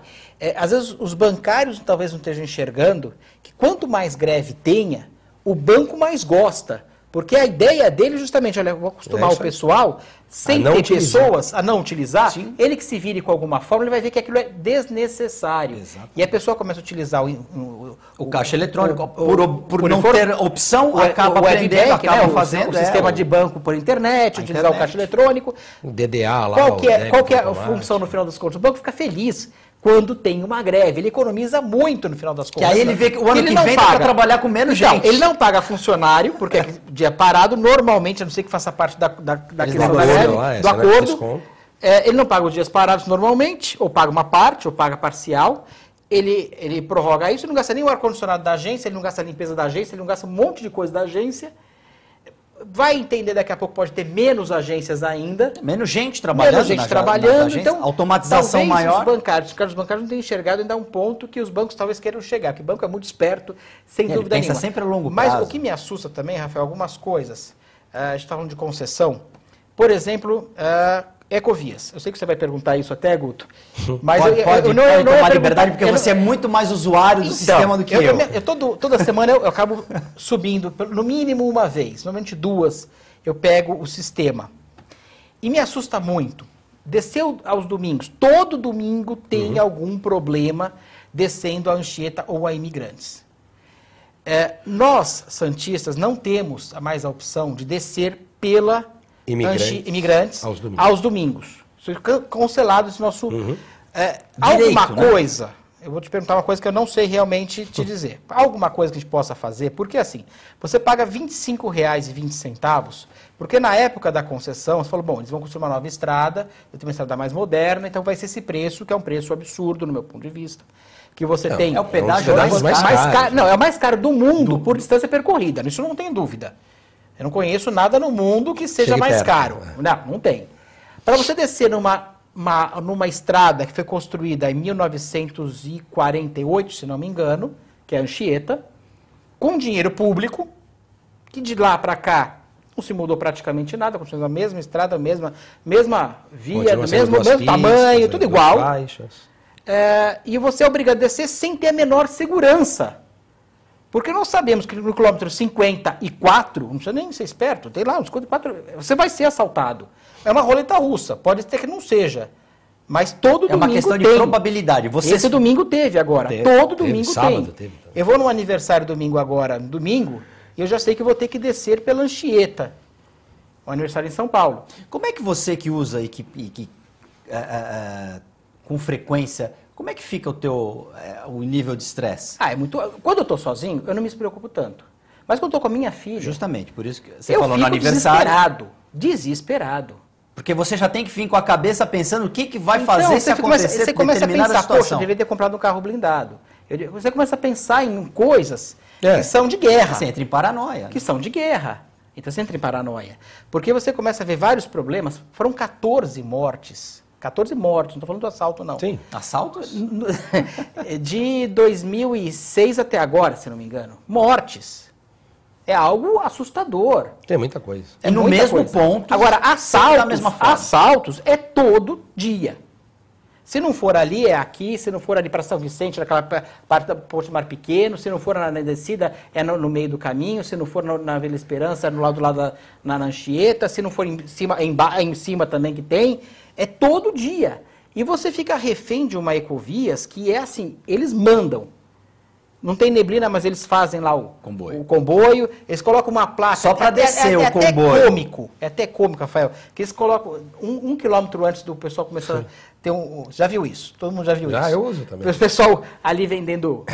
às vezes os bancários talvez não estejam enxergando que quanto mais greve tenha, o banco mais gosta. Porque a ideia dele justamente, olha, eu vou acostumar o pessoal, sem ter pessoas a não utilizar, ele que se vire com alguma forma, ele vai ver que aquilo é desnecessário. Exato. E a pessoa começa a utilizar o caixa eletrônico, por não ter opção, acaba aprendendo, acaba fazendo o sistema de banco por internet, utilizar o caixa eletrônico. O DDA lá. Qual que é a função no final das contas? O banco fica feliz quando tem uma greve. Ele economiza muito no final das contas. Que aí ele vê que o ano que vem para trabalhar com menos gente. Ele não paga funcionário, porque é dia parado, normalmente, a não ser que faça parte da questão da greve, do acordo. Ele não paga os dias parados normalmente, ou paga uma parte, ou paga parcial. Ele prorroga isso, ele não gasta nem o ar-condicionado da agência, ele não gasta a limpeza da agência, ele não gasta um monte de coisa da agência. Vai entender daqui a pouco, pode ter menos agências ainda. Menos gente trabalhando. Então, automatização maior. Os bancários não têm enxergado ainda um ponto que os bancos talvez queiram chegar, porque o banco é muito esperto, sem dúvida nenhuma. Sempre a longo prazo. Mas o que me assusta também, Rafael, algumas coisas. A gente está falando de concessão. Por exemplo, Ecovias. Eu sei que você vai perguntar isso até, Guto. Mas pode tomar liberdade, porque você é muito mais usuário do sistema do que eu. Toda semana eu acabo subindo, no mínimo uma vez, normalmente duas, eu pego o sistema. E me assusta muito. Desceu aos domingos. Todo domingo tem algum problema descendo a Anchieta ou a Imigrantes. Nós, santistas, não temos mais a opção de descer pela Imigrantes aos domingos. Isso foi cancelado esse nosso... alguma coisa, eu vou te perguntar uma coisa que eu não sei realmente te dizer. Alguma coisa que a gente possa fazer, porque assim, você paga R$ 25,20, porque na época da concessão, você falou, bom, eles vão construir uma nova estrada, eu tenho uma estrada mais moderna, então vai ser esse preço, que é um preço absurdo, no meu ponto de vista, que você tem... É o pedágio mais caro. Não, é o mais caro do mundo por distância percorrida, nisso não tenho dúvida. Eu não conheço nada no mundo que seja mais caro. Não tem. Para você descer numa estrada que foi construída em 1948, se não me engano, que é a Anchieta, com dinheiro público, que de lá para cá não se mudou praticamente nada, continua a mesma estrada, mesma via, mesmo tamanho, tudo igual. E você é obrigado a descer sem ter a menor segurança. Porque nós sabemos que no quilômetro 54, não precisa nem ser esperto, tem lá uns 54, você vai ser assaltado. É uma roleta russa, pode ser que não seja, mas todo domingo tem. É uma questão de probabilidade. Esse domingo teve agora, todo domingo tem. Eu vou no aniversário domingo agora, domingo, e eu já sei que vou ter que descer pela Anchieta, o aniversário em São Paulo. Como é que você que usa e com frequência, como é que fica o nível de estresse? Quando eu estou sozinho, eu não me preocupo tanto. Mas quando eu estou com a minha filha... Justamente, por isso que você eu falou fico no aniversário. Desesperado. Porque você já tem que vir com a cabeça pensando o que vai fazer se acontecer você começa a pensar, situação. poxa, eu deveria ter comprado um carro blindado. Você começa a pensar em coisas que são de guerra. Você entra em paranoia. Que são de guerra. Então você entra em paranoia. Porque você começa a ver vários problemas. Foram 14 mortes. 14 mortes, não estou falando do assalto, não. Sim. Assaltos? De 2006 até agora, se não me engano. Mortes. É algo assustador. Tem muita coisa. É no mesmo ponto. Agora, da mesma forma. assaltos é todo dia. Se não for ali, é aqui. Se não for ali para São Vicente, naquela parte do Porto Mar Pequeno. Se não for na descida, é no meio do caminho. Se não for na Vila Esperança, é do lado na Anchieta. Se não for em cima também que tem. É todo dia. E você fica refém de uma Ecovias que é assim, eles mandam. Não tem neblina, mas eles fazem lá o comboio. Eles colocam uma placa. Só para descer o comboio. É até cômico, Rafael. Que eles colocam um quilômetro antes do pessoal começar a ter já viu isso? Todo mundo já viu isso? Já, eu uso também. O pessoal ali vendendo...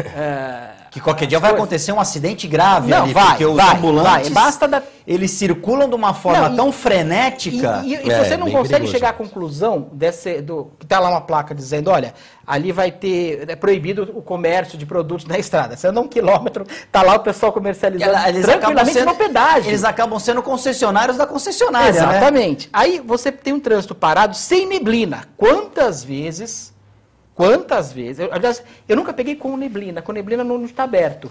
que qualquer dia vai acontecer um acidente grave ali, vai, porque os ambulantes, basta eles circulam de uma forma tão frenética. E você não consegue perigoso. chegar à conclusão que está lá uma placa dizendo, olha, ali vai ter, é proibido o comércio de produtos na estrada. Você anda 1 quilômetro, está lá o pessoal comercializando tranquilamente no pedágio. Eles acabam sendo concessionários da concessionária, Exatamente. Né? Aí você tem um trânsito parado sem neblina. Quantas vezes... Aliás, eu nunca peguei com neblina. Com neblina não está aberto.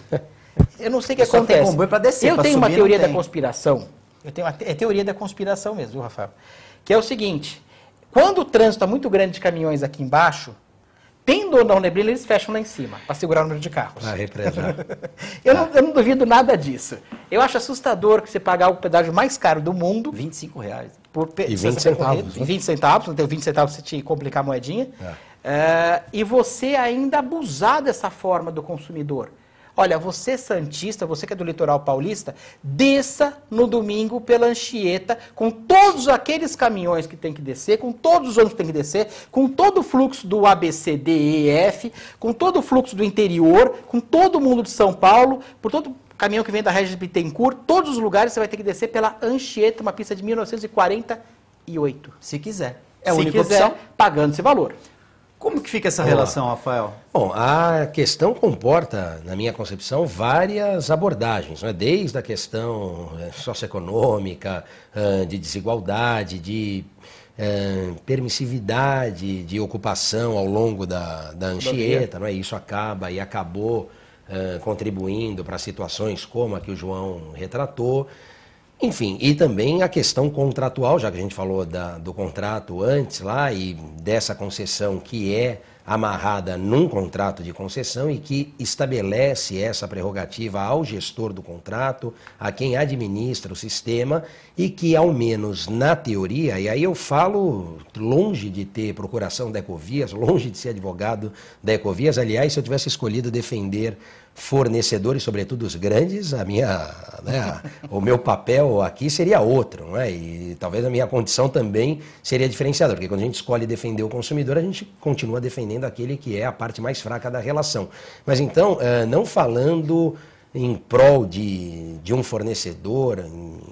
Eu não sei o que acontece. Tem comboio para descer, eu tenho uma teoria da conspiração. É teoria da conspiração mesmo, viu, Rafael? Que é o seguinte. Quando o trânsito está muito grande de caminhões aqui embaixo, tendo ou não neblina, eles fecham lá em cima, para segurar o número de carros. Represar. eu não duvido nada disso. Eu acho assustador que você pagar o pedágio mais caro do mundo... R$25. E 20 centavos. 20 centavos, não tem 20 centavos se te complicar a moedinha. E você ainda abusar dessa forma do consumidor. Olha, você santista, você que é do litoral paulista, desça no domingo pela Anchieta com todos aqueles caminhões que tem que descer, com todos os ônibus que tem que descer, com todo o fluxo do ABCDEF, com todo o fluxo do interior, com todo mundo de São Paulo, por todo caminhão que vem da Regis Bittencourt, todos os lugares você vai ter que descer pela Anchieta, uma pista de 1948. Se quiser. É a única opção, pagando esse valor. Como que fica essa relação, Rafael? Bom, a questão comporta, na minha concepção, várias abordagens, né? Desde a questão socioeconômica, de desigualdade, de permissividade de ocupação ao longo da Anchieta, não é? Isso acaba e acabou contribuindo para situações como a que o João retratou. Enfim, e também a questão contratual, já que a gente falou do contrato antes lá e dessa concessão que é amarrada num contrato de concessão e que estabelece essa prerrogativa ao gestor do contrato, a quem administra o sistema e que, ao menos na teoria, e aí eu falo longe de ter procuração da Ecovias, longe de ser advogado da Ecovias, aliás, se eu tivesse escolhido defender fornecedores, sobretudo os grandes, o meu papel aqui seria outro, não é? E talvez a minha condição também seria diferenciadora, porque quando a gente escolhe defender o consumidor, a gente continua defendendo aquele que é a parte mais fraca da relação. Mas então, não falando em prol de um fornecedor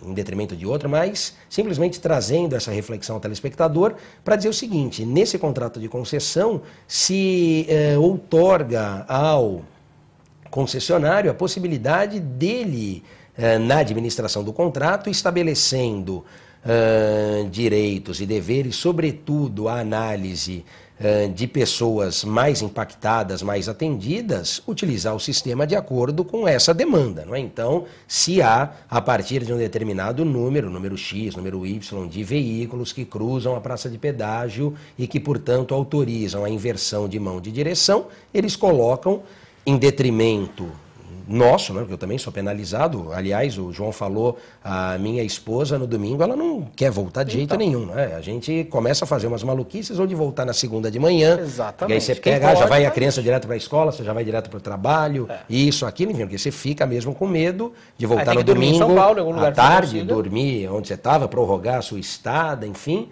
em detrimento de outro, mas simplesmente trazendo essa reflexão ao telespectador para dizer o seguinte: nesse contrato de concessão se outorga ao concessionário a possibilidade dele, na administração do contrato, estabelecendo direitos e deveres, sobretudo a análise de pessoas mais impactadas, mais atendidas, utilizar o sistema de acordo com essa demanda, não é? Então, se há, a partir de um determinado número X, número Y, de veículos que cruzam a praça de pedágio e que, portanto, autorizam a inversão de mão de direção, eles colocam, em detrimento nosso, né? Porque eu também sou penalizado. Aliás, o João falou, a minha esposa no domingo, ela não quer voltar de jeito nenhum, né? A gente começa a fazer umas maluquices ou de voltar na segunda de manhã. Exatamente. E aí você pega, já vai a criança direto para a escola, você já vai direto para o trabalho, isso, aquilo, enfim, porque você fica mesmo com medo de voltar no domingo, em São Paulo, em algum lugar à tarde, dormir onde você estava, prorrogar a sua estada, enfim.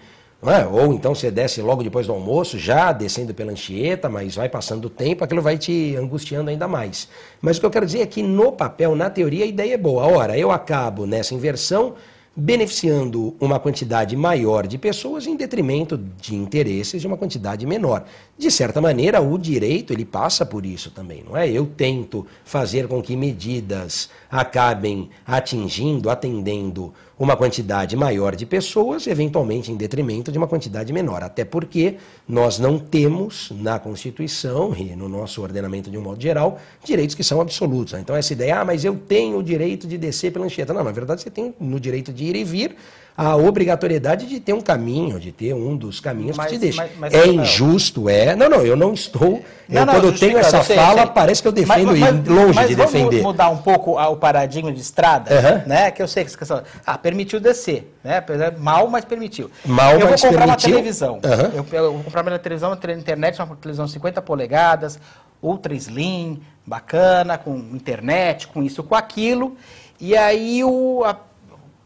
Ou então você desce logo depois do almoço, já descendo pela Anchieta, mas vai passando o tempo, aquilo vai te angustiando ainda mais. Mas o que eu quero dizer é que no papel, na teoria, a ideia é boa. Ora, eu acabo nessa inversão beneficiando uma quantidade maior de pessoas em detrimento de interesses de uma quantidade menor. De certa maneira, o direito ele passa por isso também, não é? Eu tento fazer com que medidas acabem atingindo, atendendo uma quantidade maior de pessoas, eventualmente em detrimento de uma quantidade menor. Até porque nós não temos na Constituição e no nosso ordenamento de um modo geral, direitos que são absolutos. Então essa ideia, mas eu tenho o direito de descer pela Anchieta. Não, na verdade você tem no direito de ir e vir a obrigatoriedade de ter um caminho, de ter um dos caminhos que te deixa. É injusto, Não, eu não estou... quando eu tenho essa fala, parece que eu defendo ir longe de defender. Vamos mudar um pouco o paradigma de estrada, né? Que eu sei que você quer falar, permitiu descer, né? Mal, mas permitiu. Eu vou comprar uma televisão. Eu vou comprar uma televisão, uma internet, uma televisão 50 polegadas, ultra slim, bacana, com internet, com isso, com aquilo. E aí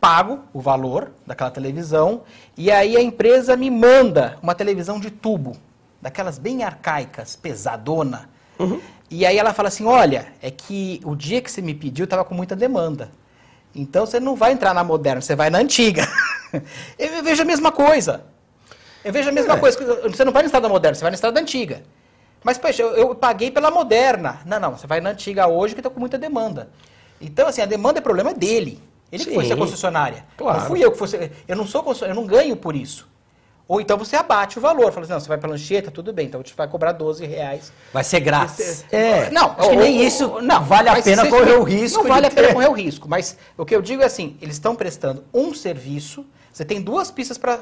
pago o valor daquela televisão e aí a empresa me manda uma televisão de tubo, daquelas bem arcaicas, pesadona. E aí ela fala assim, olha, é que o dia que você me pediu estava com muita demanda. Então você não vai entrar na moderna, você vai na antiga. Eu vejo a mesma coisa. Você não vai na estrada moderna, você vai na estrada antiga. Mas, poxa, eu paguei pela moderna. Não, você vai na antiga hoje que está com muita demanda. Então, assim, a demanda é problema dele. Ele que foi ser concessionária. Claro. Não fui eu que fosse. Eu não sou concessionário, eu não ganho por isso. Ou então você abate o valor. Fala assim, não, você vai pela Anchieta, tudo bem, então a gente vai cobrar R$12. Vai ser grátis. Não, acho que nem isso não vale a pena correr o risco. Não vale a pena correr o risco. Mas o que eu digo é assim, eles estão prestando um serviço, você tem duas pistas para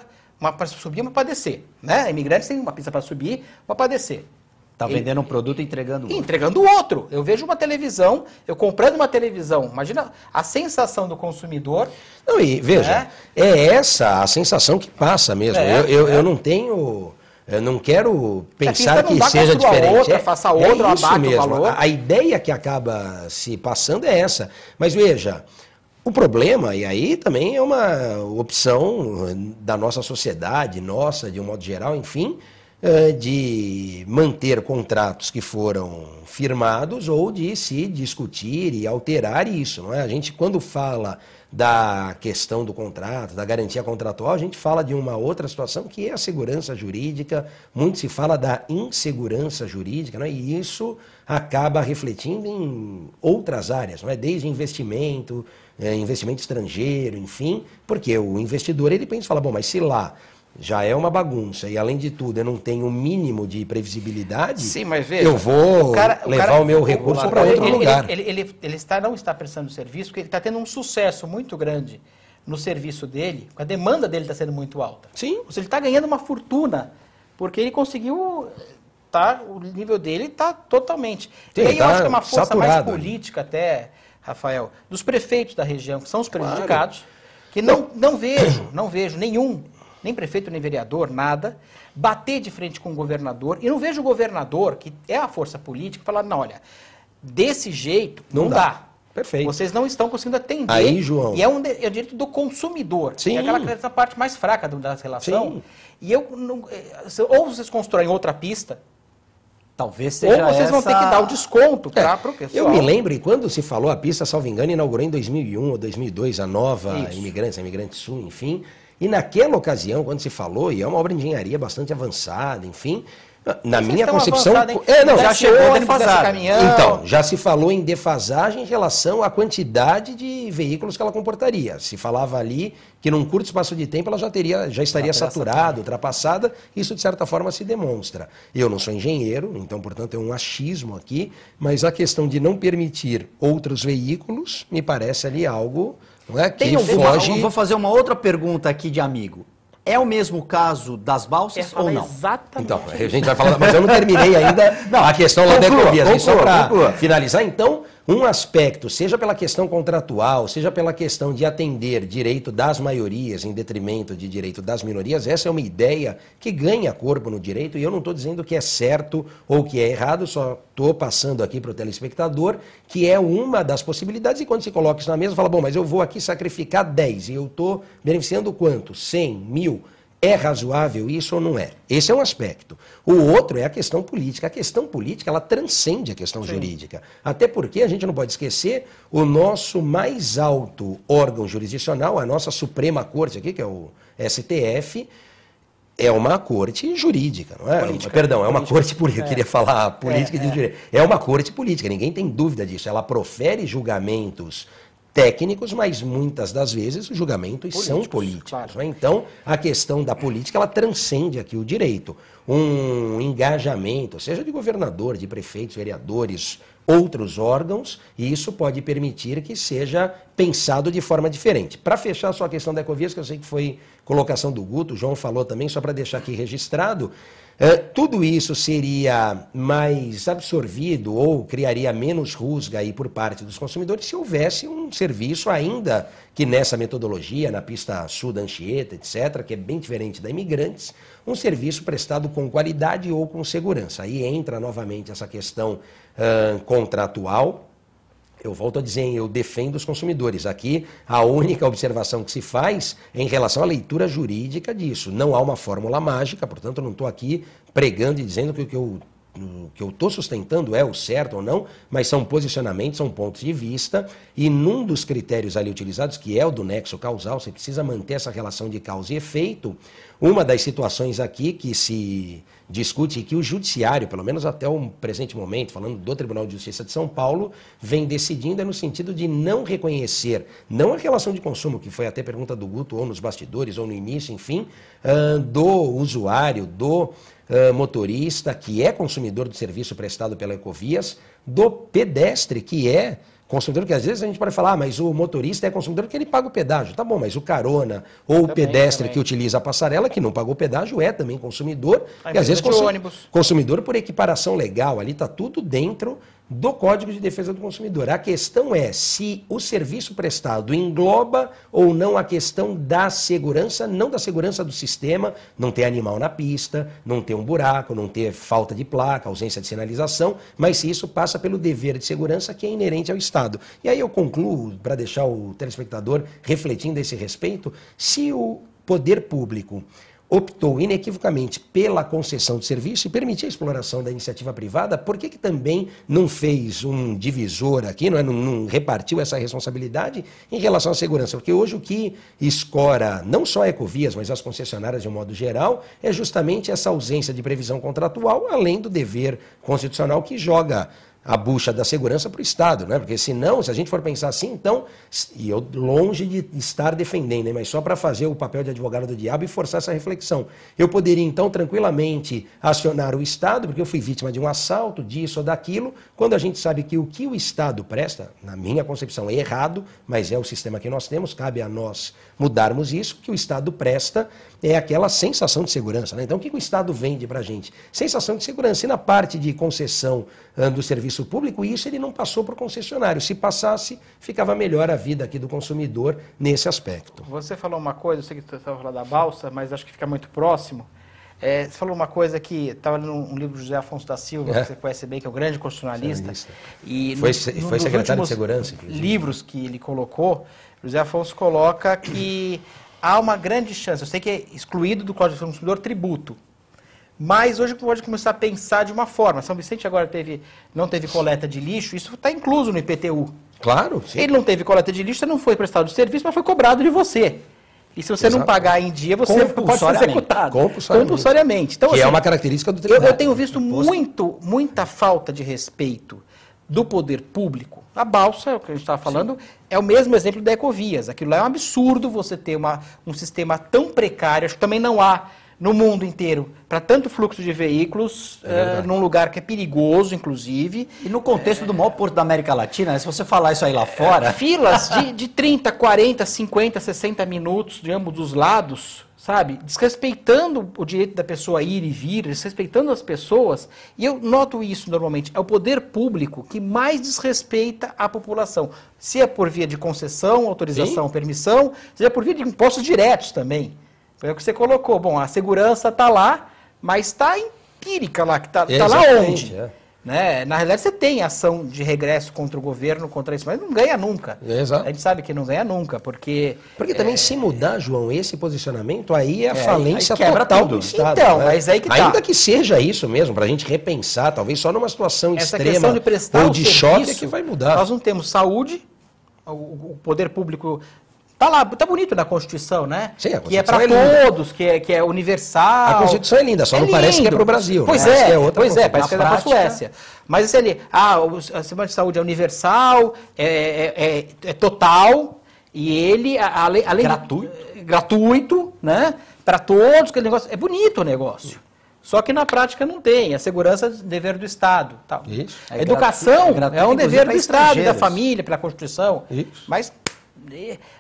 subir e uma para descer. Né? Imigrantes têm uma pista para subir, uma para descer. Está vendendo um produto e entregando outro. Entregando outro. Eu vejo uma televisão, eu comprando uma televisão, imagina a sensação do consumidor. Não, e veja, é essa a sensação que passa mesmo. Eu não tenho, eu não quero pensar que seja diferente. Outra, faça outra, isso abate mesmo. o valor. A ideia que acaba se passando é essa. Mas veja, o problema, e aí também é uma opção da nossa sociedade, nossa, de um modo geral, enfim, de manter contratos que foram firmados ou de se discutir e alterar isso, não é? A gente, quando fala da questão do contrato, da garantia contratual, a gente fala de uma outra situação que é a segurança jurídica, muito se fala da insegurança jurídica, não é? E isso acaba refletindo em outras áreas, não é? Desde investimento, investimento estrangeiro, enfim, porque o investidor ele pensa e fala, bom, mas se lá já é uma bagunça e, além de tudo, eu não tenho o mínimo de previsibilidade, sim, mas veja, eu vou levar o meu recurso para outro lugar. Ele não está prestando serviço porque ele está tendo um sucesso muito grande no serviço dele, a demanda dele está sendo muito alta. Sim. Ou seja, ele está ganhando uma fortuna porque ele conseguiu... o nível dele está totalmente... Sim, e aí eu acho que é uma força saturado, mais política até, Rafael, dos prefeitos da região, que são os prejudicados, que não vejo nenhum... nem prefeito, nem vereador, nada, bater de frente com o governador, e não vejo o governador, que é a força política, falar, não, olha, desse jeito não dá. Perfeito. Vocês não estão conseguindo atender. Aí, João. E é o direito do consumidor. Sim. Que é essa parte mais fraca da relação. Sim. E ou vocês constroem outra pista, talvez seja ou vocês vão ter que dar o desconto para o pessoal. Eu me lembro, e quando se falou a pista, salvo engano, inaugurou em 2001 ou 2002, a nova Imigrante Sul, enfim. E naquela ocasião, quando se falou, e é uma obra de engenharia bastante avançada, enfim, na minha concepção... já chegou defasado. Então, já se falou em defasagem em relação à quantidade de veículos que ela comportaria. Se falava ali que num curto espaço de tempo ela já estaria saturada, ultrapassada, isso de certa forma se demonstra. Eu não sou engenheiro, então, portanto, é um achismo aqui, mas a questão de não permitir outros veículos me parece ali algo... Não é? Que foge... Vou fazer uma outra pergunta aqui de amigo. É o mesmo caso das balsas ou não? Exatamente. Então, a gente vai falar, mas eu não terminei ainda a questão lá da Ecovia. Só para finalizar, então, um aspecto, seja pela questão contratual, seja pela questão de atender direito das maiorias em detrimento de direito das minorias, essa é uma ideia que ganha corpo no direito, e eu não estou dizendo que é certo ou que é errado, só estou passando aqui para o telespectador que é uma das possibilidades, e quando se coloca isso na mesa, fala, bom, mas eu vou aqui sacrificar 10, e eu estou beneficiando quanto? 100, 1000? É razoável isso ou não é? Esse é um aspecto. O outro é a questão política. A questão política, ela transcende a questão jurídica. Até porque a gente não pode esquecer o nosso mais alto órgão jurisdicional, a nossa Suprema Corte aqui, que é o STF, é uma corte jurídica, não é? Política. Perdão, é uma corte política. Eu queria falar política e de direito. É uma corte política, ninguém tem dúvida disso. Ela profere julgamentos técnicos, mas muitas das vezes os julgamentos são políticos. Claro. Né? Então, a questão da política, ela transcende aqui o direito. Um engajamento, seja de governador, de prefeitos, vereadores, outros órgãos, e isso pode permitir que seja pensado de forma diferente. Para fechar só a questão da Ecovias, que eu sei que foi colocação do Guto, o João falou também, só para deixar aqui registrado, tudo isso seria mais absorvido ou criaria menos rusga aí por parte dos consumidores se houvesse um serviço ainda que nessa metodologia, na pista sul da Anchieta, etc., que é bem diferente da Imigrantes, um serviço prestado com qualidade ou com segurança. Aí entra novamente essa questão contratual. Eu volto a dizer, eu defendo os consumidores. Aqui, a única observação que se faz é em relação à leitura jurídica disso. Não há uma fórmula mágica, portanto, eu não estou aqui pregando e dizendo que o que eu estou sustentando é o certo ou não, mas são posicionamentos, são pontos de vista, e num dos critérios ali utilizados, que é o do nexo causal, você precisa manter essa relação de causa e efeito. Uma das situações aqui que se discute e que o judiciário, pelo menos até o presente momento, falando do Tribunal de Justiça de São Paulo, vem decidindo é no sentido de não reconhecer, não a relação de consumo, que foi até pergunta do Guto, ou nos bastidores, ou no início, enfim, do usuário, do motorista, que é consumidor do serviço prestado pela Ecovias, do pedestre, que é consumidor, porque às vezes a gente pode falar, mas o motorista é consumidor porque ele paga o pedágio. Tá bom, mas o carona ou o pedestre que utiliza a passarela, que não pagou o pedágio, é também consumidor. E às vezes consumidor por equiparação legal, ali está tudo dentro do Código de Defesa do Consumidor. A questão é se o serviço prestado engloba ou não a questão da segurança, não da segurança do sistema, não ter animal na pista, não ter um buraco, não ter falta de placa, ausência de sinalização, mas se isso passa pelo dever de segurança que é inerente ao Estado. E aí eu concluo, para deixar o telespectador refletindo a esse respeito, se o poder público optou inequivocamente pela concessão de serviço e permitir a exploração da iniciativa privada, por que também não fez um divisor aqui, não repartiu essa responsabilidade em relação à segurança? Porque hoje o que escora não só a Ecovias, mas as concessionárias de um modo geral, é justamente essa ausência de previsão contratual, além do dever constitucional que joga a bucha da segurança para o Estado, né? Porque senão, se a gente for pensar assim, então, e eu longe de estar defendendo, né? Mas só para fazer o papel de advogado do diabo e forçar essa reflexão. Eu poderia, então, tranquilamente acionar o Estado, porque eu fui vítima de um assalto, disso ou daquilo, quando a gente sabe que o Estado presta, na minha concepção, é errado, mas é o sistema que nós temos, cabe a nós mudarmos isso, que o Estado presta é aquela sensação de segurança, né? Então, o que o Estado vende para a gente? Sensação de segurança. E na parte de concessão do serviço público, isso ele não passou para o concessionário. Se passasse, ficava melhor a vida aqui do consumidor nesse aspecto. Você falou uma coisa, eu sei que você estava falando da balsa, mas acho que fica muito próximo. Você falou uma coisa que estava lendo um livro do José Afonso da Silva, que você conhece bem, que é o grande constitucionalista. E foi secretário de Segurança, inclusive. Livros que ele colocou, José Afonso coloca que há uma grande chance, eu sei que é excluído do Código do Consumidor tributo, mas hoje pode começar a pensar de uma forma. São Vicente agora não teve coleta de lixo, isso está incluso no IPTU. Claro, sim. Ele não teve coleta de lixo, você não foi prestado de serviço, mas foi cobrado de você. E se você não pagar em dia, você pode ser executado. Compulsoriamente. Então, que assim, é uma característica do tribunal. Eu tenho visto muita falta de respeito do poder público. A balsa, o que a gente estava falando, é o mesmo exemplo da Ecovias. Aquilo lá é um absurdo você ter um sistema tão precário. Acho que também não há no mundo inteiro para tanto fluxo de veículos, num lugar que é perigoso, inclusive. E no contexto do maior porto da América Latina, né? Se você falar isso aí lá fora... Filas de 30, 40, 50, 60 minutos de ambos os lados, sabe? Desrespeitando o direito da pessoa ir e vir, desrespeitando as pessoas. E eu noto isso normalmente. É o poder público que mais desrespeita a população. Se é por via de concessão, autorização, permissão, seja por via de impostos diretos também. Foi o que você colocou. Bom, a segurança está lá, mas está empírica lá. Está lá onde? Né? Na realidade, você tem ação de regresso contra o governo, contra isso, mas não ganha nunca. Exato. A gente sabe que não ganha nunca, porque... Porque também se mudar, João, esse posicionamento, aí é a falência aí quebra total tudo. do Estado. Então, né? mas aí que tá. Ainda que seja isso mesmo, para a gente repensar, talvez só numa situação Essa extrema questão de prestar ou o de serviço, choque é que vai mudar. Nós não temos saúde, o poder público... Tá lá, tá bonito na Constituição, né? Sim, a que é Constituição para é linda. todos, que é universal. A Constituição é linda, só não parece que é para o Brasil. Pois né? é, outra parece que é Constituição. para a Suécia. Mas esse ali, a sistema de saúde é universal, é total, e ele, além gratuito, né? Para todos, aquele negócio, é bonito o negócio. Só que na prática não tem. A segurança é dever do Estado. Tal. Isso. A educação é um dever do Estado, da família, pela Constituição. Isso. Mas,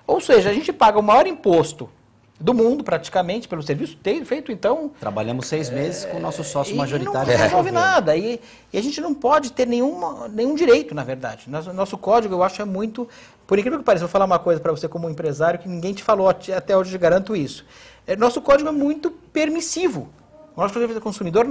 ou seja, a gente paga o maior imposto do mundo, praticamente, pelo serviço feito, então... Trabalhamos 6 meses com o nosso sócio majoritário. E não resolve nada. E a gente não pode ter nenhum direito, na verdade. Nosso código, eu acho, é muito... Por incrível que pareça, vou falar uma coisa para você como empresário que ninguém te falou até hoje, eu garanto isso. Nosso código é muito permissivo. O nosso código do consumidor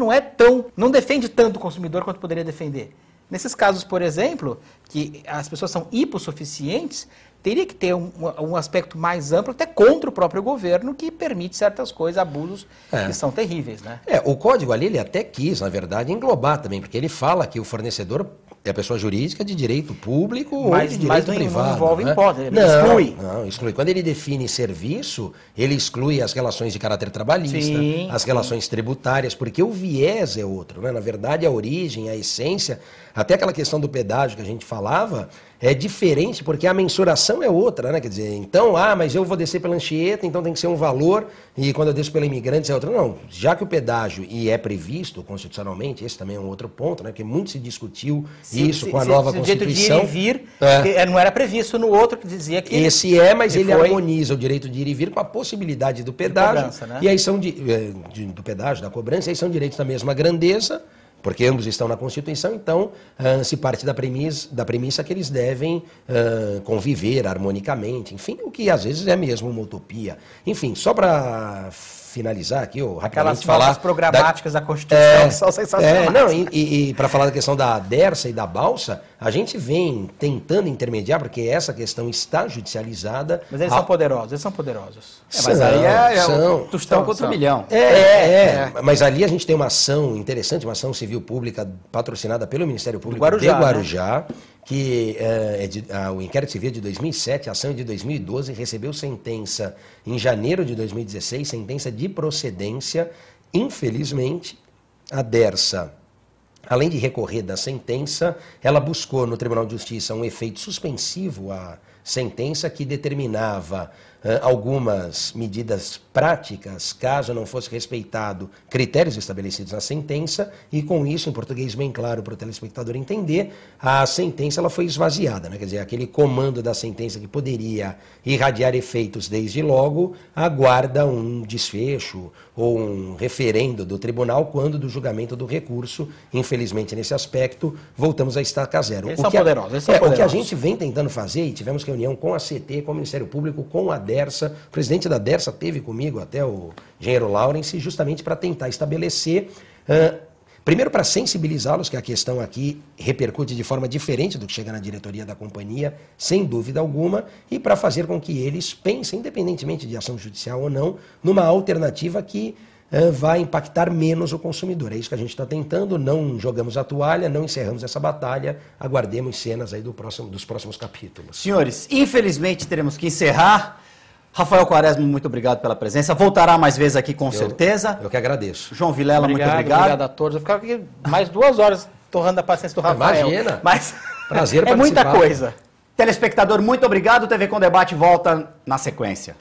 não defende tanto o consumidor quanto poderia defender. Nesses casos, por exemplo, que as pessoas são hipossuficientes, teria que ter um aspecto mais amplo, até contra o próprio governo, que permite certas coisas, abusos que são terríveis, né? O código ali, ele até quis, na verdade, englobar também, porque ele fala que o fornecedor é a pessoa jurídica de direito público ou de direito privado. Mas não envolve né? imposto, ele exclui. Não, exclui. Quando ele define serviço, ele exclui as relações de caráter trabalhista, as relações tributárias, porque o viés é outro, né? Na verdade, a origem, a essência, até aquela questão do pedágio que a gente falava, é diferente, porque a mensuração é outra, né? Quer dizer, então, mas eu vou descer pela Anchieta, então tem que ser um valor, e quando eu desço pela Imigrantes é outro. Não, já que o pedágio é previsto constitucionalmente, esse também é um outro ponto, né? Porque muito se discutiu isso com a nova Constituição. O direito de ir e vir, não era previsto no outro, que dizia que... Esse mas ele harmoniza o direito de ir e vir com a possibilidade do pedágio, cobrança, né? E aí são do pedágio, da cobrança, e aí são direitos da mesma grandeza, porque ambos estão na Constituição, então se parte da premissa que eles devem conviver harmonicamente, enfim, o que às vezes é mesmo uma utopia. Enfim, só para finalizar aqui, aquelas falas programáticas da Constituição que são sensacionais. E para falar da questão da Dersa e da Balsa, a gente vem tentando intermediar, porque essa questão está judicializada. Mas eles são poderosos, mas aí o tostão contra o milhão. Mas ali a gente tem uma ação interessante, uma ação civil pública patrocinada pelo Ministério Público de Guarujá, né? Que o inquérito civil de 2007, a ação de 2012, recebeu sentença em janeiro de 2016, sentença de procedência. Infelizmente, a Dersa, além de recorrer da sentença, ela buscou no Tribunal de Justiça um efeito suspensivo à sentença que determinava algumas medidas práticas, caso não fosse respeitado critérios estabelecidos na sentença, e com isso, em português bem claro para o telespectador entender, a sentença ela foi esvaziada, né? Quer dizer, aquele comando da sentença que poderia irradiar efeitos desde logo, aguarda um desfecho ou um referendo do tribunal quando do julgamento do recurso. Infelizmente, nesse aspecto, voltamos a estaca zero. Eles são poderosos. O que a gente vem tentando fazer, e tivemos reunião com a CT, com o Ministério Público, com a Dersa, o presidente da Dersa teve comigo, até o engenheiro Lawrence, justamente para tentar estabelecer, primeiro para sensibilizá-los, que a questão aqui repercute de forma diferente do que chega na diretoria da companhia, sem dúvida alguma, e para fazer com que eles pensem, independentemente de ação judicial ou não, numa alternativa que vai impactar menos o consumidor. É isso que a gente está tentando, não jogamos a toalha, não encerramos essa batalha, aguardemos cenas aí dos próximos capítulos. Senhores, infelizmente teremos que encerrar. Rafael Quaresma, muito obrigado pela presença. Voltará mais vezes aqui com certeza. Eu que agradeço. João Vilela, muito obrigado. Obrigado a todos. Eu ficava aqui mais 2 horas torrando a paciência do Rafael. Imagina. Mas prazer é muita participar. coisa. Telespectador, muito obrigado. O TV Com Debate volta na sequência.